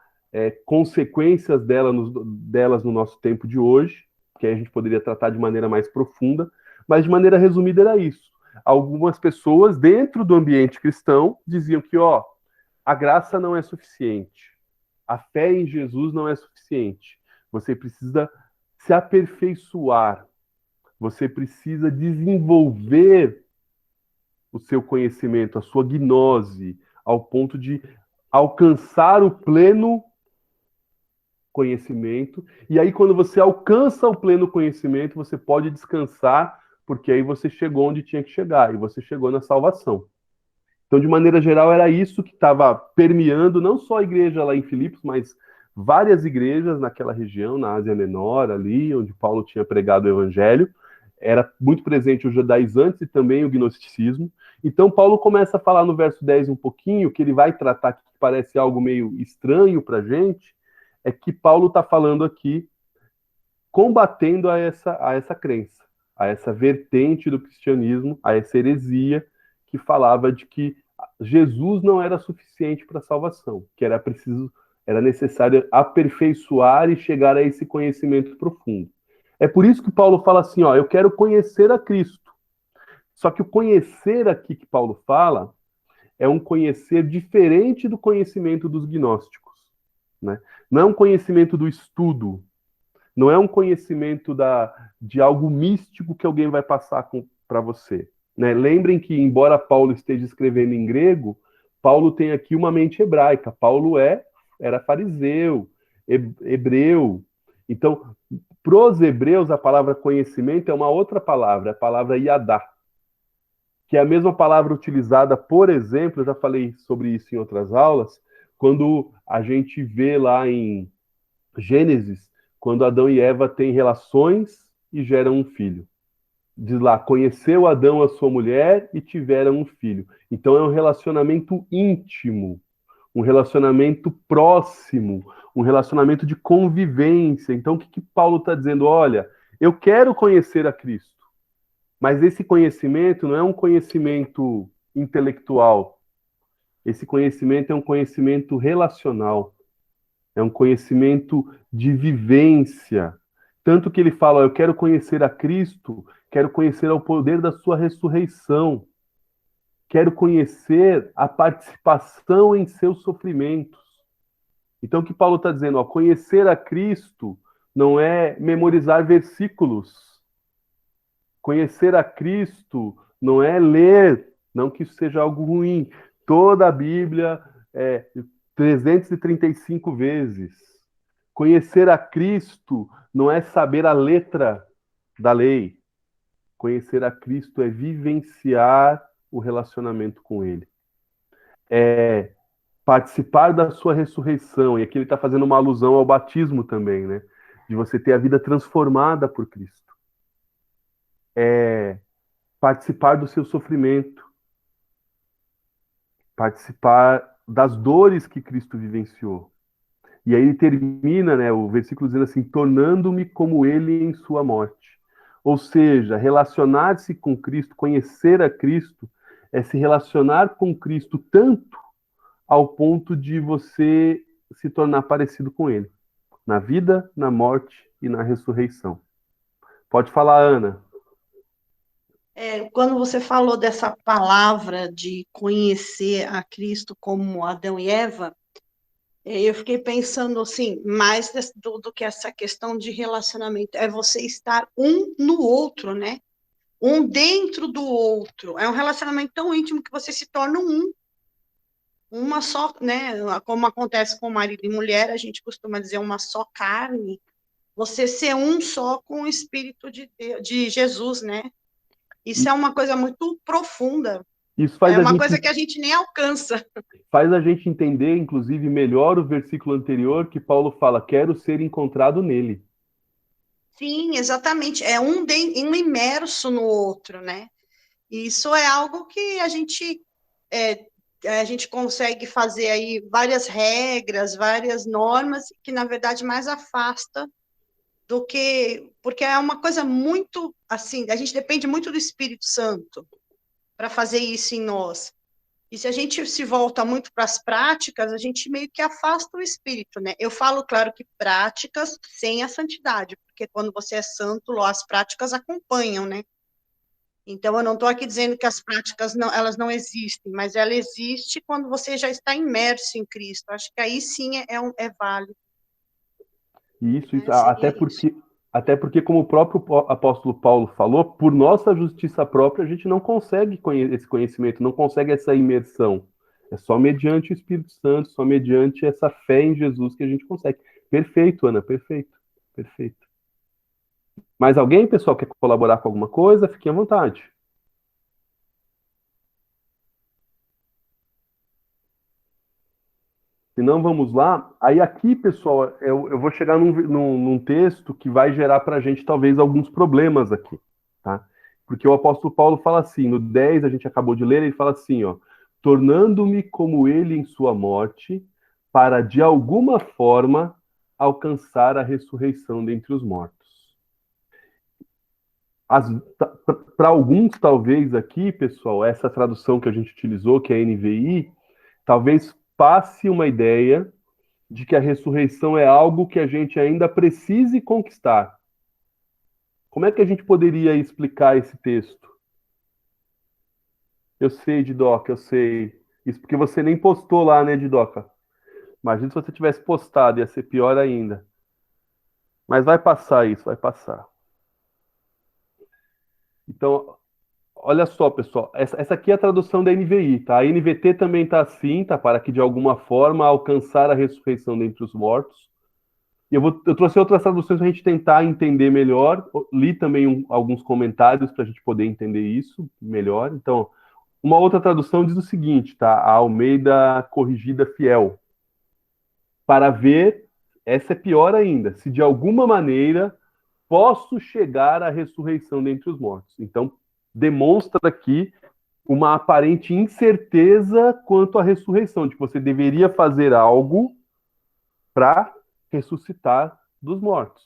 consequências delas no nosso tempo de hoje, que a gente poderia tratar de maneira mais profunda, mas de maneira resumida era isso. Algumas pessoas dentro do ambiente cristão diziam que, ó, a graça não é suficiente, a fé em Jesus não é suficiente, você precisa se aperfeiçoar, você precisa desenvolver o seu conhecimento, a sua gnose, ao ponto de alcançar o pleno conhecimento. E aí, quando você alcança o pleno conhecimento, você pode descansar, porque aí você chegou onde tinha que chegar, e você chegou na salvação. Então, de maneira geral, era isso que estava permeando não só a igreja lá em Filipos, mas várias igrejas naquela região, na Ásia Menor, ali, onde Paulo tinha pregado o evangelho. Era muito presente os judaizantes e também o gnosticismo. Então, Paulo começa a falar no verso 10 um pouquinho, que ele vai tratar, que parece algo meio estranho para a gente, é que Paulo está falando aqui, combatendo a essa crença, a essa vertente do cristianismo, a essa heresia que falava de que Jesus não era suficiente para a salvação, que era necessário aperfeiçoar e chegar a esse conhecimento profundo. É por isso que Paulo fala assim, ó, eu quero conhecer a Cristo. Só que o conhecer aqui que Paulo fala é um conhecer diferente do conhecimento dos gnósticos, né? Não é um conhecimento do estudo, não é um conhecimento de algo místico que alguém vai passar para você, né? Lembrem que, embora Paulo esteja escrevendo em grego, Paulo tem aqui uma mente hebraica. Paulo era fariseu, hebreu. Então, para os hebreus, a palavra conhecimento é uma outra palavra, a palavra yadá, que é a mesma palavra utilizada, por exemplo, eu já falei sobre isso em outras aulas, quando a gente vê lá em Gênesis, quando Adão e Eva têm relações e geram um filho. Diz lá, conheceu Adão a sua mulher e tiveram um filho. Então é um relacionamento íntimo, um relacionamento próximo, um relacionamento de convivência. Então o que Paulo está dizendo? Olha, eu quero conhecer a Cristo, mas esse conhecimento não é um conhecimento intelectual. Esse conhecimento é um conhecimento relacional. É um conhecimento de vivência. Tanto que ele fala, eu quero conhecer a Cristo, quero conhecer o poder da sua ressurreição, quero conhecer a participação em seus sofrimentos. Então, o que Paulo está dizendo? Ó, conhecer a Cristo não é memorizar versículos. Conhecer a Cristo não é ler, não que isso seja algo ruim. Toda a Bíblia é 335 vezes. Conhecer a Cristo não é saber a letra da lei. Conhecer a Cristo é vivenciar o relacionamento com Ele. É participar da sua ressurreição. E aqui ele está fazendo uma alusão ao batismo também, né? De você ter a vida transformada por Cristo. É participar do seu sofrimento. Participar das dores que Cristo vivenciou. E aí ele termina, né, o versículo dizendo assim, tornando-me como ele em sua morte. Ou seja, relacionar-se com Cristo, conhecer a Cristo, é se relacionar com Cristo tanto ao ponto de você se tornar parecido com ele, na vida, na morte e na ressurreição. Pode falar, Ana. Quando você falou dessa palavra de conhecer a Cristo como Adão e Eva, eu fiquei pensando assim, mais do que essa questão de relacionamento, é você estar um no outro, né? Um dentro do outro. É um relacionamento tão íntimo que você se torna uma só, né? Como acontece com marido e mulher, a gente costuma dizer uma só carne. Você ser um só com o Espírito de Jesus, né? Isso é uma coisa muito profunda. Isso É uma coisa que a gente nem alcança. faz a gente entender, inclusive, melhor o versículo anterior que Paulo fala, quero ser encontrado nele. Sim, exatamente. É um imerso no outro, né? E isso é algo que a gente consegue fazer aí várias regras, várias normas, que na verdade mais afasta do que. Porque é uma coisa muito assim, a gente depende muito do Espírito Santo para fazer isso em nós. E se a gente se volta muito para as práticas, a gente meio que afasta o espírito, né? Eu falo, claro, que práticas sem a santidade, porque quando você é santo, as práticas acompanham, né? Então, eu não estou aqui dizendo que as práticas não, elas não existem, mas ela existe quando você já está imerso em Cristo. Acho que aí sim é válido. Isso, Né? até Seria isso. porque, até porque, como o próprio apóstolo Paulo falou, por nossa justiça própria, a gente não consegue esse conhecimento, não consegue essa imersão. É só mediante o Espírito Santo, só mediante essa fé em Jesus que a gente consegue. Perfeito, Ana, perfeito, perfeito. Mais alguém, pessoal, quer colaborar com alguma coisa? Fiquem à vontade. Se não, vamos lá. Aí aqui, pessoal, eu vou chegar num texto que vai gerar para a gente talvez alguns problemas aqui, tá? Porque o apóstolo Paulo fala assim, no 10 a gente acabou de ler, ele fala assim, ó, tornando-me como ele em sua morte, para de alguma forma alcançar a ressurreição dentre os mortos. Para alguns, talvez aqui, pessoal, essa tradução que a gente utilizou, que é a NVI, talvez passe uma ideia de que a ressurreição é algo que a gente ainda precise conquistar. Como é que a gente poderia explicar esse texto? Eu sei, Didoca, eu sei. Isso porque você nem postou lá, né, Didoca? Imagina se você tivesse postado, ia ser pior ainda. Mas vai passar isso, vai passar. Então, olha só, pessoal. Essa aqui é a tradução da NVI, tá? A NVT também tá assim, tá? Para que de alguma forma alcançar a ressurreição dentre os mortos. Eu trouxe outras traduções para a gente tentar entender melhor. Li também alguns comentários para a gente poder entender isso melhor. Então, uma outra tradução diz o seguinte, tá? A Almeida Corrigida Fiel. Para ver, essa é pior ainda, se de alguma maneira posso chegar à ressurreição dentre os mortos. Então, demonstra aqui uma aparente incerteza quanto à ressurreição, de que você deveria fazer algo para ressuscitar dos mortos.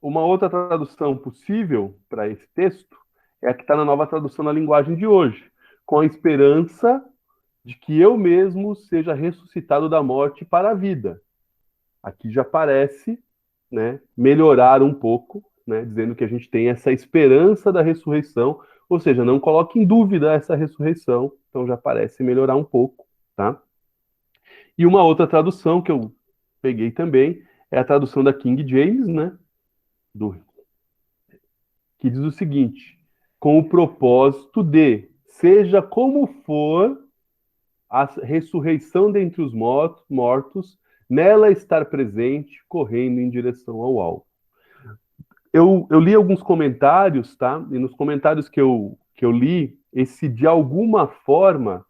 Uma outra tradução possível para esse texto é a que está na nova tradução na linguagem de hoje, com a esperança de que eu mesmo seja ressuscitado da morte para a vida. Aqui já parece, né, melhorar um pouco, né, dizendo que a gente tem essa esperança da ressurreição, ou seja, não coloque em dúvida essa ressurreição, então já parece melhorar um pouco, tá? E uma outra tradução que eu peguei também É a tradução da King James, né? Que diz o seguinte: com o propósito de, seja como for a ressurreição dentre os mortos, nela estar presente, correndo em direção ao alvo. Eu li alguns comentários, tá? E nos comentários que eu li, esse de alguma forma,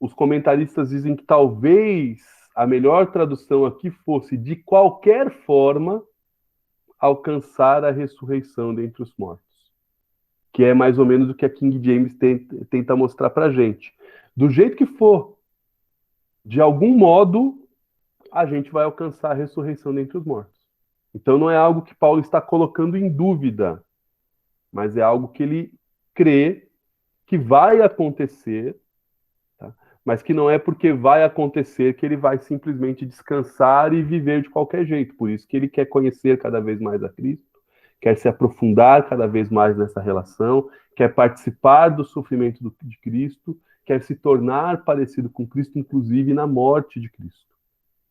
os comentaristas dizem que talvez a melhor tradução aqui fosse de qualquer forma alcançar a ressurreição dentre os mortos, que é mais ou menos o que a King James tenta mostrar para gente. Do jeito que for, de algum modo, a gente vai alcançar a ressurreição dentre os mortos. Então não é algo que Paulo está colocando em dúvida, mas é algo que ele crê que vai acontecer, tá? Mas que não é porque vai acontecer que ele vai simplesmente descansar e viver de qualquer jeito. Por isso que ele quer conhecer cada vez mais a Cristo, quer se aprofundar cada vez mais nessa relação, quer participar do sofrimento de Cristo, quer se tornar parecido com Cristo, inclusive na morte de Cristo.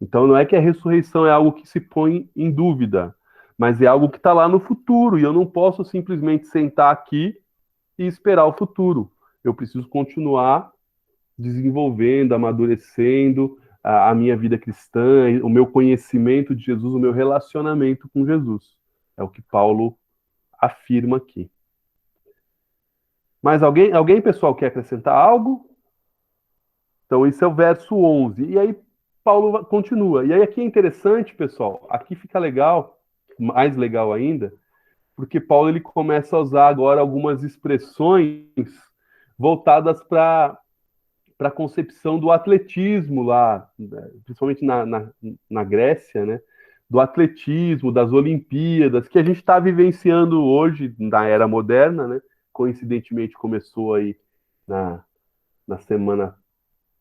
Então não é que a ressurreição é algo que se põe em dúvida, mas é algo que está lá no futuro, e eu não posso simplesmente sentar aqui e esperar o futuro. Eu preciso continuar desenvolvendo, amadurecendo a minha vida cristã, o meu conhecimento de Jesus, o meu relacionamento com Jesus. É o que Paulo afirma aqui. Mas alguém, pessoal, quer acrescentar algo? Então, esse é o verso 11. E aí, Paulo continua. E aí, aqui é interessante, pessoal. Aqui fica legal, mais legal ainda, porque Paulo ele começa a usar agora algumas expressões voltadas para a concepção do atletismo lá, principalmente na Grécia, né? Do atletismo, das Olimpíadas, que a gente está vivenciando hoje na era moderna, né? Coincidentemente começou aí na semana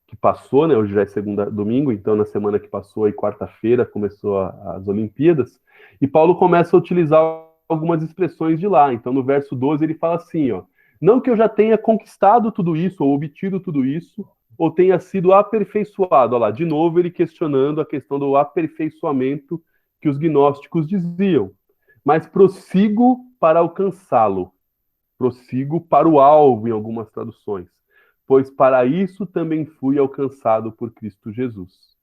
que passou, né? Hoje já é segunda, domingo, então na semana que passou aí, quarta-feira, começou as Olimpíadas, e Paulo começa a utilizar algumas expressões de lá. Então no verso 12 ele fala assim, ó: não que eu já tenha conquistado tudo isso, ou obtido tudo isso, ou tenha sido aperfeiçoado. Olha lá, de novo ele questionando a questão do aperfeiçoamento que os gnósticos diziam. Mas prossigo para alcançá-lo. Prossigo para o alvo, em algumas traduções. Pois para isso também fui alcançado por Cristo Jesus.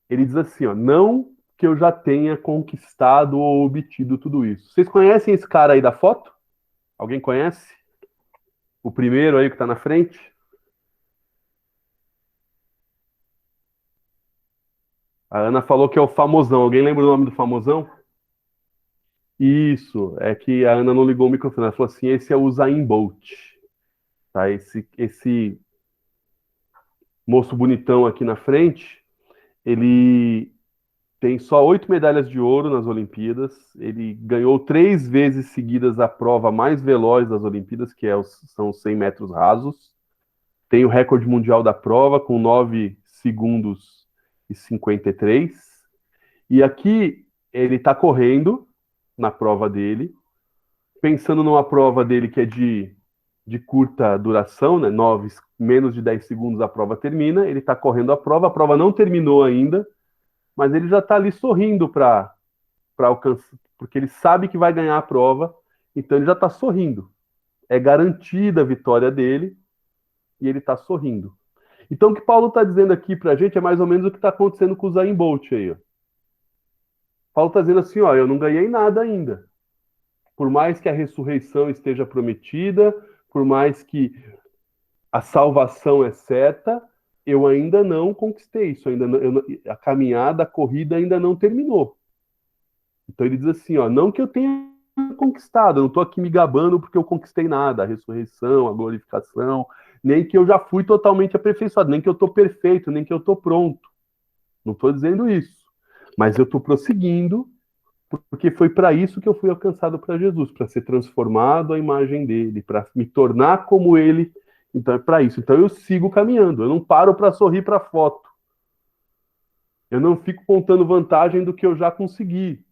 Ele diz assim, ó: não que eu já tenha conquistado ou obtido tudo isso. Vocês conhecem esse cara aí da foto? Alguém conhece? O primeiro aí que está na frente? A Ana falou que é o famosão. Alguém lembra o nome do famosão? Isso, é que a Ana não ligou o microfone. Ela falou assim: esse é o Usain Bolt. Tá? Esse moço bonitão aqui na frente, ele tem só 8 medalhas de ouro nas Olimpíadas. Ele ganhou 3 vezes seguidas a prova mais veloz das Olimpíadas, que são os 100 metros rasos. Tem o recorde mundial da prova com 9 segundos e 53. E aqui ele está correndo na prova dele, pensando numa prova dele que é de curta duração, né? Menos de 10 segundos a prova termina. Ele está correndo a prova não terminou ainda, mas ele já está ali sorrindo para alcançar, porque ele sabe que vai ganhar a prova, então ele já está sorrindo. É garantida a vitória dele e ele está sorrindo. Então o que Paulo está dizendo aqui para a gente é mais ou menos o que está acontecendo com o Usain Bolt aí. Ó. Paulo está dizendo assim, ó: eu não ganhei nada ainda. Por mais que a ressurreição esteja prometida, por mais que a salvação é certa, eu ainda não conquistei isso, a caminhada, a corrida ainda não terminou. Então ele diz assim, ó: não que eu tenha conquistado, eu não estou aqui me gabando porque eu conquistei nada, a ressurreição, a glorificação, nem que eu já fui totalmente aperfeiçoado, nem que eu estou perfeito, nem que eu estou pronto. Não estou dizendo isso, mas eu estou prosseguindo, porque foi para isso que eu fui alcançado para Jesus, para ser transformado à imagem dele, para me tornar como ele. Então é para isso. Então eu sigo caminhando, eu não paro para sorrir para a foto. Eu não fico contando vantagem do que eu já consegui.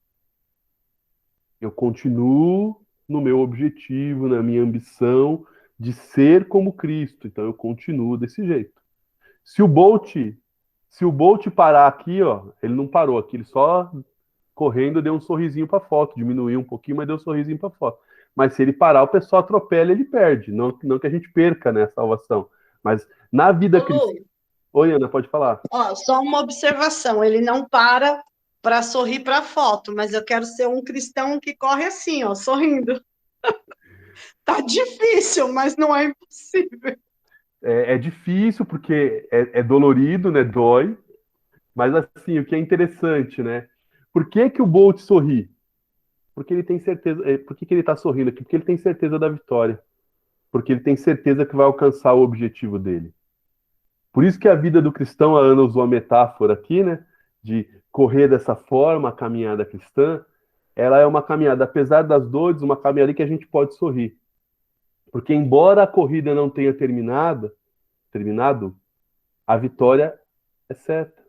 Eu continuo no meu objetivo, na minha ambição de ser como Cristo. Então eu continuo desse jeito. Se o Bolt Se o Bolt parar aqui, ó, ele não parou aqui, ele só correndo deu um sorrisinho para foto, diminuiu um pouquinho, mas deu um sorrisinho para foto. Mas se ele parar, o pessoal atropela, ele perde. Não que a gente perca, né, a salvação. Mas na vida Ô, cristã. Lu, Oi, Ana, pode falar. ó, só uma observação, ele não para sorrir para a foto, mas eu quero ser um cristão que corre assim, ó, sorrindo. Tá difícil, mas não é impossível. É difícil porque é dolorido, né? Dói. Mas assim, o que é interessante, né? Por que que o Bolt sorri? Porque ele tem certeza. Por que que ele está sorrindo aqui? Porque ele tem certeza da vitória. Porque ele tem certeza que vai alcançar o objetivo dele. Por isso que a vida do cristão, a Ana usou a metáfora aqui, né? De correr dessa forma, a caminhada cristã, ela é uma caminhada, apesar das dores, uma caminhada que a gente pode sorrir. Porque embora a corrida não tenha terminado, a vitória é certa.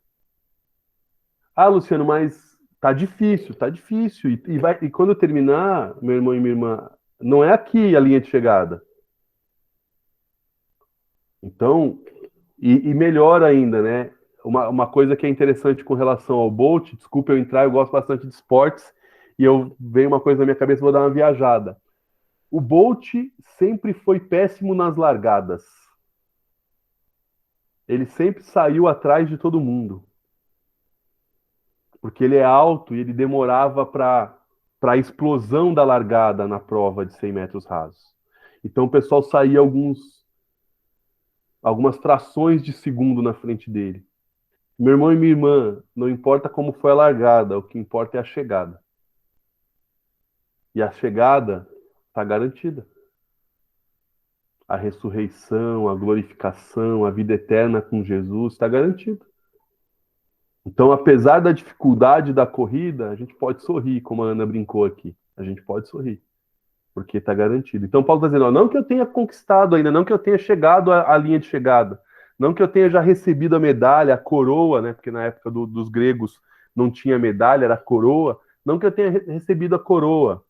Ah, Luciano, mas tá difícil, tá difícil. E quando eu terminar, meu irmão e minha irmã, não é aqui a linha de chegada. Então, e melhor ainda, né? Uma coisa que é interessante com relação ao Bolt, desculpa eu entrar, eu gosto bastante de esportes, e eu veio uma coisa na minha cabeça, vou dar uma viajada. O Bolt sempre foi péssimo nas largadas. Ele sempre saiu atrás de todo mundo. Porque ele é alto e ele demorava para a explosão da largada na prova de 100 metros rasos. Então o pessoal saía algumas frações de segundo na frente dele. Meu irmão e minha irmã, não importa como foi a largada, o que importa é a chegada. E a chegada está garantida. A ressurreição, a glorificação, a vida eterna com Jesus está garantida. Então, apesar da dificuldade da corrida, a gente pode sorrir, como a Ana brincou aqui. A gente pode sorrir, porque está garantido. Então, Paulo está dizendo, ó, não que eu tenha conquistado ainda, não que eu tenha chegado à linha de chegada, não que eu tenha já recebido a medalha, a coroa, né? Porque na época dos gregos não tinha medalha, era coroa. Não que eu tenha recebido a coroa,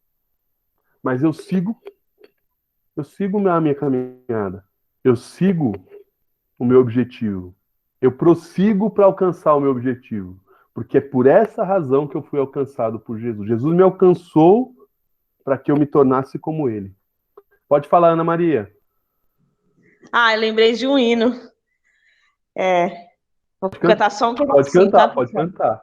mas eu sigo a minha caminhada. Eu sigo o meu objetivo. Eu prossigo para alcançar o meu objetivo. Porque é por essa razão que eu fui alcançado por Jesus. Jesus me alcançou para que eu me tornasse como ele. Pode falar, Ana Maria. Ah, eu lembrei de um hino. Vou cantar só um Pode pedacinho, cantar, tá? pode cantar.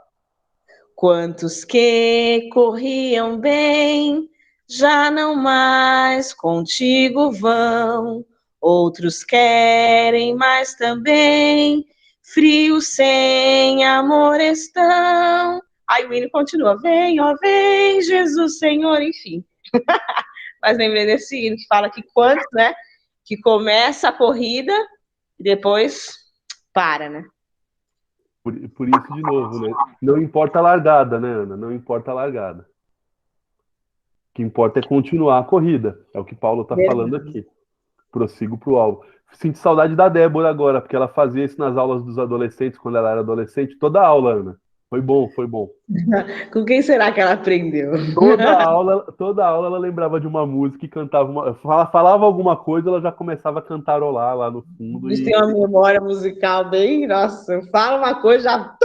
Quantos que corriam bem, já não mais contigo vão. Outros querem mais também, frios sem amor estão. Aí o hino continua, vem, ó vem, Jesus Senhor, enfim. Mas lembrei desse hino que fala que quantos, né, que começa a corrida e depois para, né? Por isso, de novo, né? Não importa a largada, né, Ana? Não importa a largada. O que importa é continuar a corrida. É o que Paulo está falando aqui. Prossigo para o alvo. Sinto saudade da Débora agora, porque ela fazia isso nas aulas dos adolescentes, quando ela era adolescente. Toda aula, Ana. Foi bom, foi bom. Com quem será que ela aprendeu? Toda aula ela lembrava de uma música e cantava falava alguma coisa, ela já começava a cantarolar lá no fundo Eles têm uma memória musical bem, nossa, fala uma coisa, já.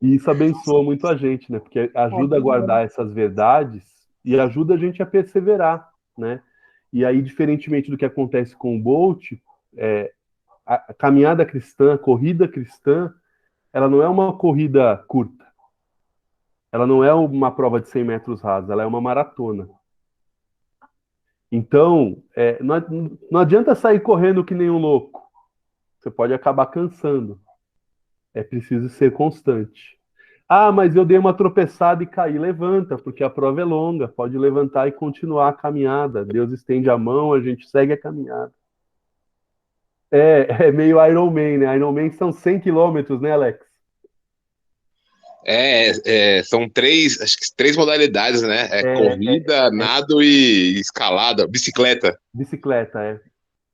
e isso abençoa muito a gente, né? Porque ajuda a guardar essas verdades e ajuda a gente a perseverar, né? E aí, diferentemente do que acontece com o Bolt, a caminhada cristã, a corrida cristã, ela não é uma corrida curta. Ela não é uma prova de 100 metros rasos, ela é uma maratona. Então, não adianta sair correndo que nem um louco. Você pode acabar cansando. É preciso ser constante. Ah, mas eu dei uma tropeçada e caí. Levanta, porque a prova é longa. Pode levantar e continuar a caminhada. Deus estende a mão, a gente segue a caminhada. É meio Iron Man, né? Iron Man são 100 quilômetros, né, Alex? São acho que três modalidades, né? Corrida, nado e escalada, bicicleta. Bicicleta,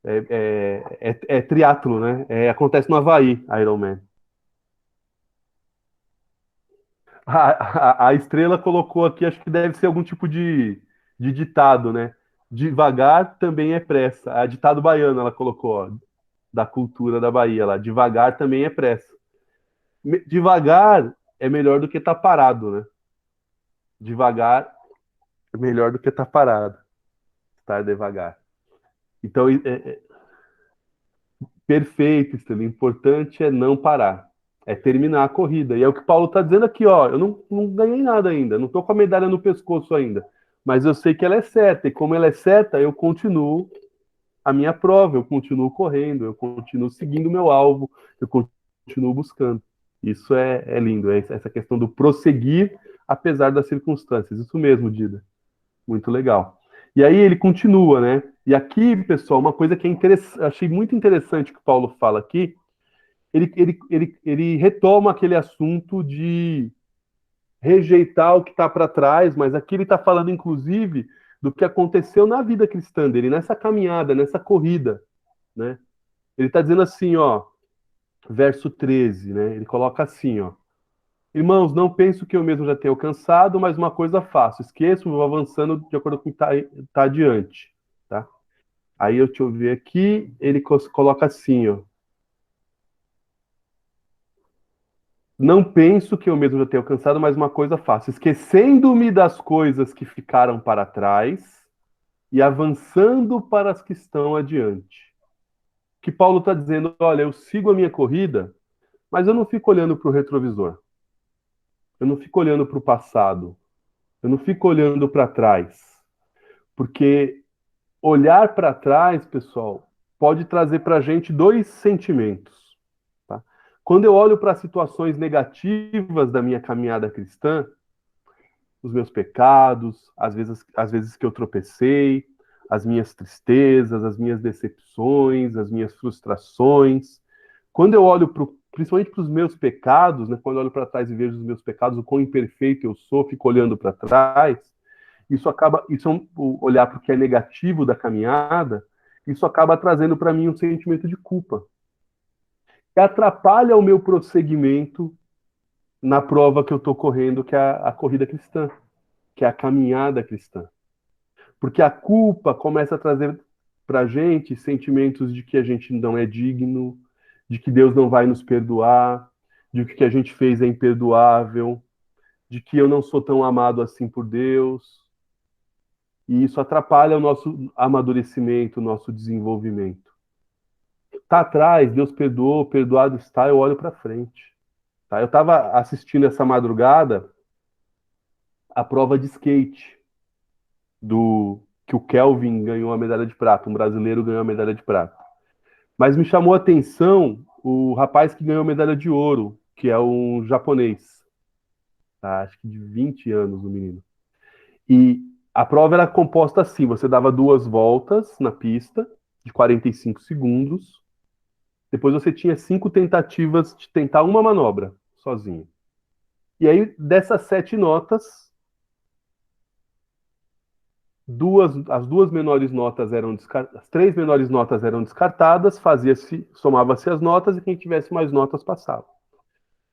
é triatlo, né? Acontece no Havaí, Ironman. A Estrela colocou aqui, acho que deve ser algum tipo de ditado, né? Devagar também é pressa. A ditado baiano ela colocou, ó, da cultura da Bahia lá. Devagar também é pressa. Devagar é melhor do que estar parado, né? Devagar é melhor do que estar parado. Estar devagar. Então, perfeito, Estela. O importante é não parar. É terminar a corrida. E é o que o Paulo está dizendo aqui, ó. Eu não ganhei nada ainda. Não estou com a medalha no pescoço ainda. Mas eu sei que ela é certa. E como ela é certa, eu continuo a minha prova. Eu continuo correndo. Eu continuo seguindo o meu alvo. Eu continuo buscando. Isso é lindo. É essa questão do prosseguir apesar das circunstâncias. Isso mesmo, Dida. Muito legal. E aí ele continua, né? E aqui, pessoal, uma coisa que achei muito interessante que o Paulo fala aqui, ele retoma aquele assunto de rejeitar o que está para trás, mas aqui ele está falando, inclusive, do que aconteceu na vida cristã dele, nessa caminhada, nessa corrida, né? Ele está dizendo assim, ó, verso 13, né? Ele coloca assim, ó. Irmãos, não penso que eu mesmo já tenha alcançado, mas uma coisa faço, esqueço, vou avançando de acordo com o que está adiante, tá? Aí deixa eu ver aqui, ele coloca assim, ó. Não penso que eu mesmo já tenha alcançado, mas uma coisa faço, esquecendo-me das coisas que ficaram para trás e avançando para as que estão adiante. Que Paulo está dizendo, olha, eu sigo a minha corrida, mas eu não fico olhando para o retrovisor. Eu não fico olhando para o passado. Eu não fico olhando para trás. Porque olhar para trás, pessoal, pode trazer para a gente dois sentimentos. Tá? Quando eu olho para situações negativas da minha caminhada cristã, os meus pecados, às vezes que eu tropecei, as minhas tristezas, as minhas decepções, as minhas frustrações. Quando eu olho principalmente para os meus pecados, né, quando eu olho para trás e vejo os meus pecados, o quão imperfeito eu sou, fico olhando para trás, isso é olhar para o que é negativo da caminhada, isso acaba trazendo para mim um sentimento de culpa, que atrapalha o meu prosseguimento na prova que eu estou correndo, que é a corrida cristã, que é a caminhada cristã. Porque a culpa começa a trazer para a gente sentimentos de que a gente não é digno, de que Deus não vai nos perdoar, de que o que a gente fez é imperdoável, de que eu não sou tão amado assim por Deus. E isso atrapalha o nosso amadurecimento, o nosso desenvolvimento. Tá atrás, Deus perdoou, perdoado está, eu olho para frente. Tá? Eu estava assistindo essa madrugada a prova de skate que o Kelvin ganhou a medalha de prata, um brasileiro ganhou a medalha de prata. Mas me chamou a atenção o rapaz que ganhou a medalha de ouro, que é um japonês. Tá? Acho que de 20 anos o menino. E a prova era composta assim: você dava 2 voltas na pista, de 45 segundos. Depois você tinha 5 tentativas de tentar uma manobra, sozinho. E aí, dessas 7 notas, as 2 menores notas eram descartadas, as 3 menores notas eram descartadas, somava-se as notas e quem tivesse mais notas passava.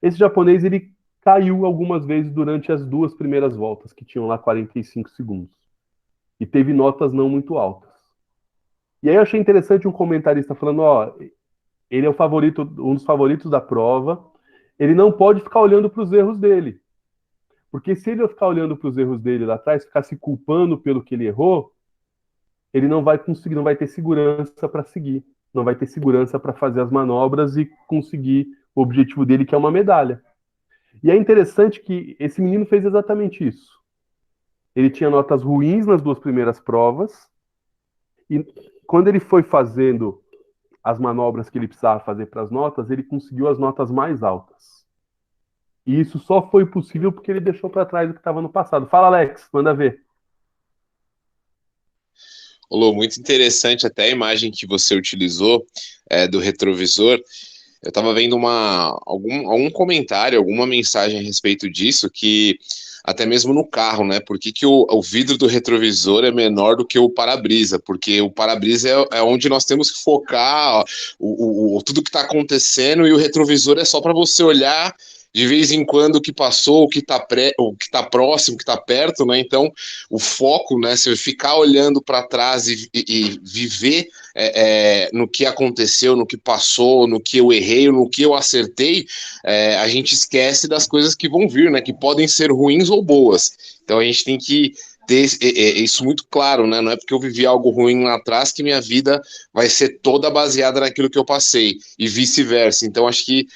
Esse japonês, ele caiu algumas vezes durante as 2 primeiras voltas, que tinham lá 45 segundos. E teve notas não muito altas. E aí eu achei interessante um comentarista falando, ó, ele é um dos favoritos da prova, ele não pode ficar olhando para os erros dele. Porque se ele ficar olhando para os erros dele lá atrás, ficar se culpando pelo que ele errou, ele não vai conseguir, não vai ter segurança para seguir, não vai ter segurança para fazer as manobras e conseguir o objetivo dele, que é uma medalha. E é interessante que esse menino fez exatamente isso. Ele tinha notas ruins nas 2 primeiras provas, e quando ele foi fazendo as manobras que ele precisava fazer para as notas, ele conseguiu as notas mais altas. E isso só foi possível porque ele deixou para trás o que estava no passado. Fala, Alex, manda ver. Olô, muito interessante até a imagem que você utilizou do retrovisor. Eu estava vendo algum comentário, alguma mensagem a respeito disso, que até mesmo no carro, né? Por que o vidro do retrovisor é menor do que o para-brisa? Porque o para-brisa é onde nós temos que focar tudo que está acontecendo, e o retrovisor é só para você olhar de vez em quando o que passou, o que tá próximo, o que tá perto, né? Então, o foco, né? Se eu ficar olhando para trás e viver no que aconteceu, no que passou, no que eu errei, no que eu acertei, a gente esquece das coisas que vão vir, né? Que podem ser ruins ou boas. Então, a gente tem que ter isso muito claro, né? Não é porque eu vivi algo ruim lá atrás que minha vida vai ser toda baseada naquilo que eu passei e vice-versa. Então, acho que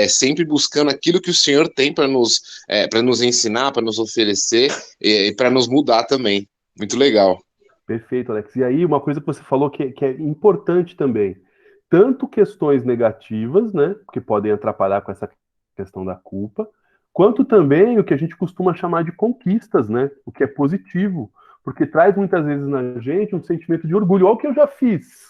sempre buscando aquilo que o Senhor tem para nos ensinar, para nos oferecer e para nos mudar também. Muito legal. Perfeito, Alex. E aí, uma coisa que você falou que é importante também, tanto questões negativas, né, que podem atrapalhar com essa questão da culpa, quanto também o que a gente costuma chamar de conquistas, né, o que é positivo, porque traz muitas vezes na gente um sentimento de orgulho. Olha o que eu já fiz.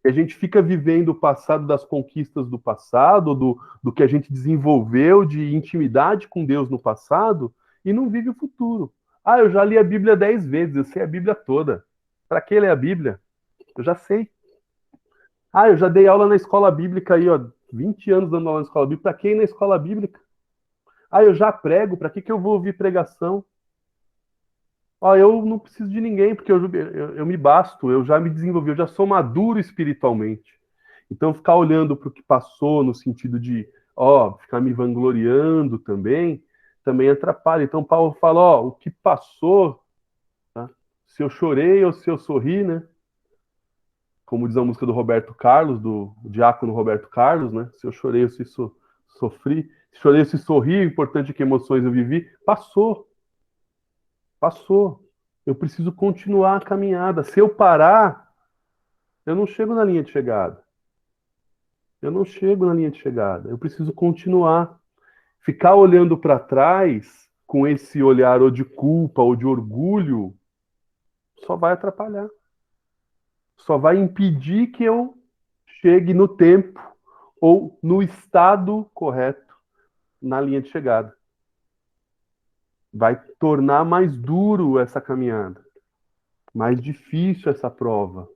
E a gente fica vivendo o passado das conquistas do passado, do que a gente desenvolveu de intimidade com Deus no passado, e não vive o futuro. Ah, eu já li a Bíblia 10 vezes, eu sei a Bíblia toda. Para que ler a Bíblia? Eu já sei. Ah, eu já dei aula na escola bíblica aí, ó, 20 anos dando aula na escola bíblica. Para que ir na escola bíblica? Ah, eu já prego, para que eu vou ouvir pregação? Ó, eu não preciso de ninguém, porque eu me basto, eu já me desenvolvi, eu já sou maduro espiritualmente. Então, ficar olhando para o que passou, no sentido de, ó, ficar me vangloriando também atrapalha. Então, Paulo fala, ó, o que passou, tá? Se eu chorei ou se eu sorri, né? Como diz a música do Roberto Carlos, do diácono Roberto Carlos, né? Se eu chorei ou se sofri, se chorei ou se sorri, o importante é que emoções eu vivi, passou. Passou. Eu preciso continuar a caminhada. Se eu parar, eu não chego na linha de chegada. Eu não chego na linha de chegada. Eu preciso continuar. Ficar olhando para trás com esse olhar ou de culpa ou de orgulho só vai atrapalhar. Só vai impedir que eu chegue no tempo ou no estado correto na linha de chegada. Vai tornar mais duro essa caminhada, mais difícil essa prova.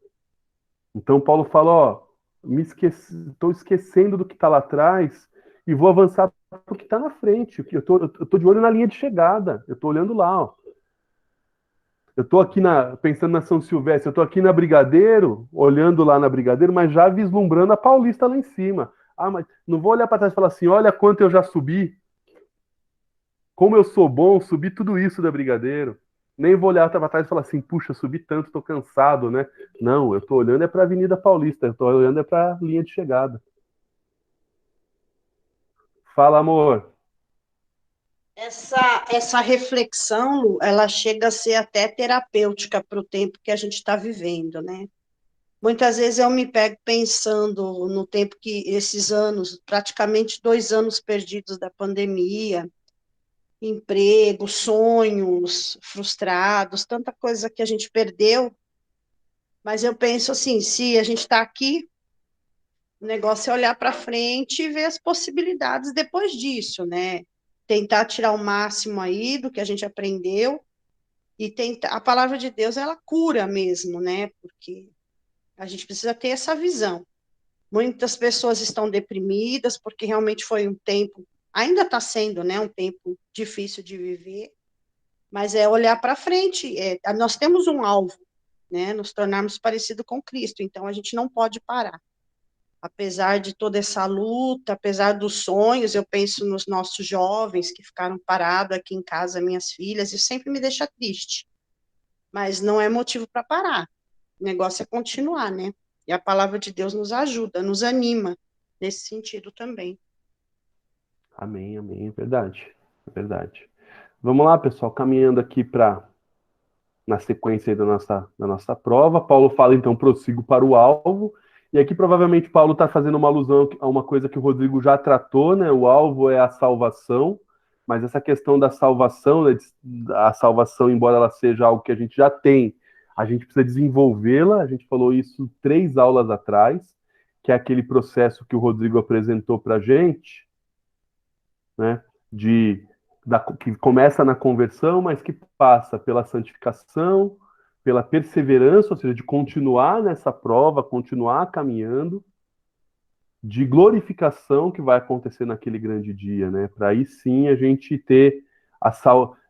Então Paulo fala, ó, estou esquecendo do que está lá atrás e vou avançar para o que está na frente. Eu tô de olho na linha de chegada. Eu estou olhando lá, ó. Eu estou aqui pensando na São Silvestre, eu estou aqui na Brigadeiro, olhando lá na Brigadeiro, mas já vislumbrando a Paulista lá em cima. Ah, mas não vou olhar para trás e falar assim, olha quanto eu já subi. Como eu sou bom, subi tudo isso da Brigadeiro. Nem vou olhar para trás e falar assim, puxa, subi tanto, estou cansado, né? Não, eu estou olhando para a Avenida Paulista, eu estou olhando para a linha de chegada. Fala, amor. Essa reflexão, Lu, ela chega a ser até terapêutica para o tempo que a gente está vivendo, né? Muitas vezes eu me pego pensando no tempo que esses anos, praticamente 2 anos perdidos da pandemia, emprego, sonhos frustrados, tanta coisa que a gente perdeu, mas eu penso assim, se a gente está aqui, o negócio é olhar para frente e ver as possibilidades depois disso, né? Tentar tirar o máximo aí do que a gente aprendeu e tentar, a palavra de Deus, ela cura mesmo, né? Porque a gente precisa ter essa visão. Muitas pessoas estão deprimidas porque realmente foi um tempo, ainda está sendo, né, um tempo difícil de viver, mas é olhar para frente. Nós temos um alvo, né, nos tornarmos parecido com Cristo, então a gente não pode parar. Apesar de toda essa luta, apesar dos sonhos, eu penso nos nossos jovens que ficaram parados aqui em casa, minhas filhas, isso sempre me deixa triste. Mas não é motivo para parar. O negócio é continuar, né? E a palavra de Deus nos ajuda, nos anima nesse sentido também. Amém, amém, é verdade. É verdade. Vamos lá, pessoal, caminhando aqui na sequência aí da nossa prova. Paulo fala, então, prossigo para o alvo. E aqui, provavelmente, Paulo está fazendo uma alusão a uma coisa que o Rodrigo já tratou, né? O alvo é a salvação, mas essa questão da salvação, né? A salvação, embora ela seja algo que a gente já tem, a gente precisa desenvolvê-la. A gente falou isso 3 aulas atrás, que é aquele processo que o Rodrigo apresentou para a gente, né? Que começa na conversão, mas que passa pela santificação, pela perseverança, ou seja, de continuar nessa prova, continuar caminhando, de glorificação que vai acontecer naquele grande dia, né? Para aí sim a gente ter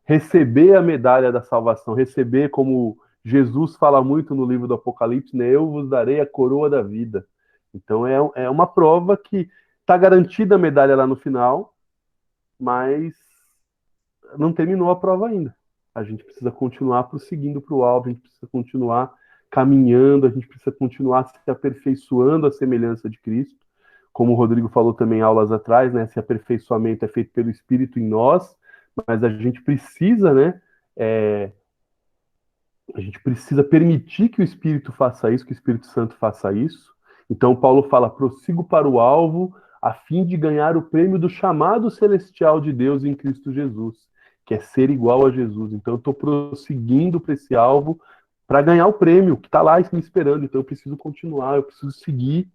receber a medalha da salvação, receber, como Jesus fala muito no livro do Apocalipse, né? Eu vos darei a coroa da vida. Então é uma prova que está garantida a medalha lá no final, mas não terminou a prova ainda. A gente precisa continuar prosseguindo para o alvo, a gente precisa continuar caminhando, a gente precisa continuar se aperfeiçoando à semelhança de Cristo. Como o Rodrigo falou também aulas atrás, né? Esse aperfeiçoamento é feito pelo Espírito em nós, mas a gente precisa, né? A gente precisa permitir que o Espírito faça isso, que o Espírito Santo faça isso. Então, Paulo fala: prossigo para o alvo, a fim de ganhar o prêmio do chamado celestial de Deus em Cristo Jesus, que é ser igual a Jesus. Então, eu estou prosseguindo para esse alvo para ganhar o prêmio que está lá me esperando. Então, eu preciso continuar, eu preciso seguir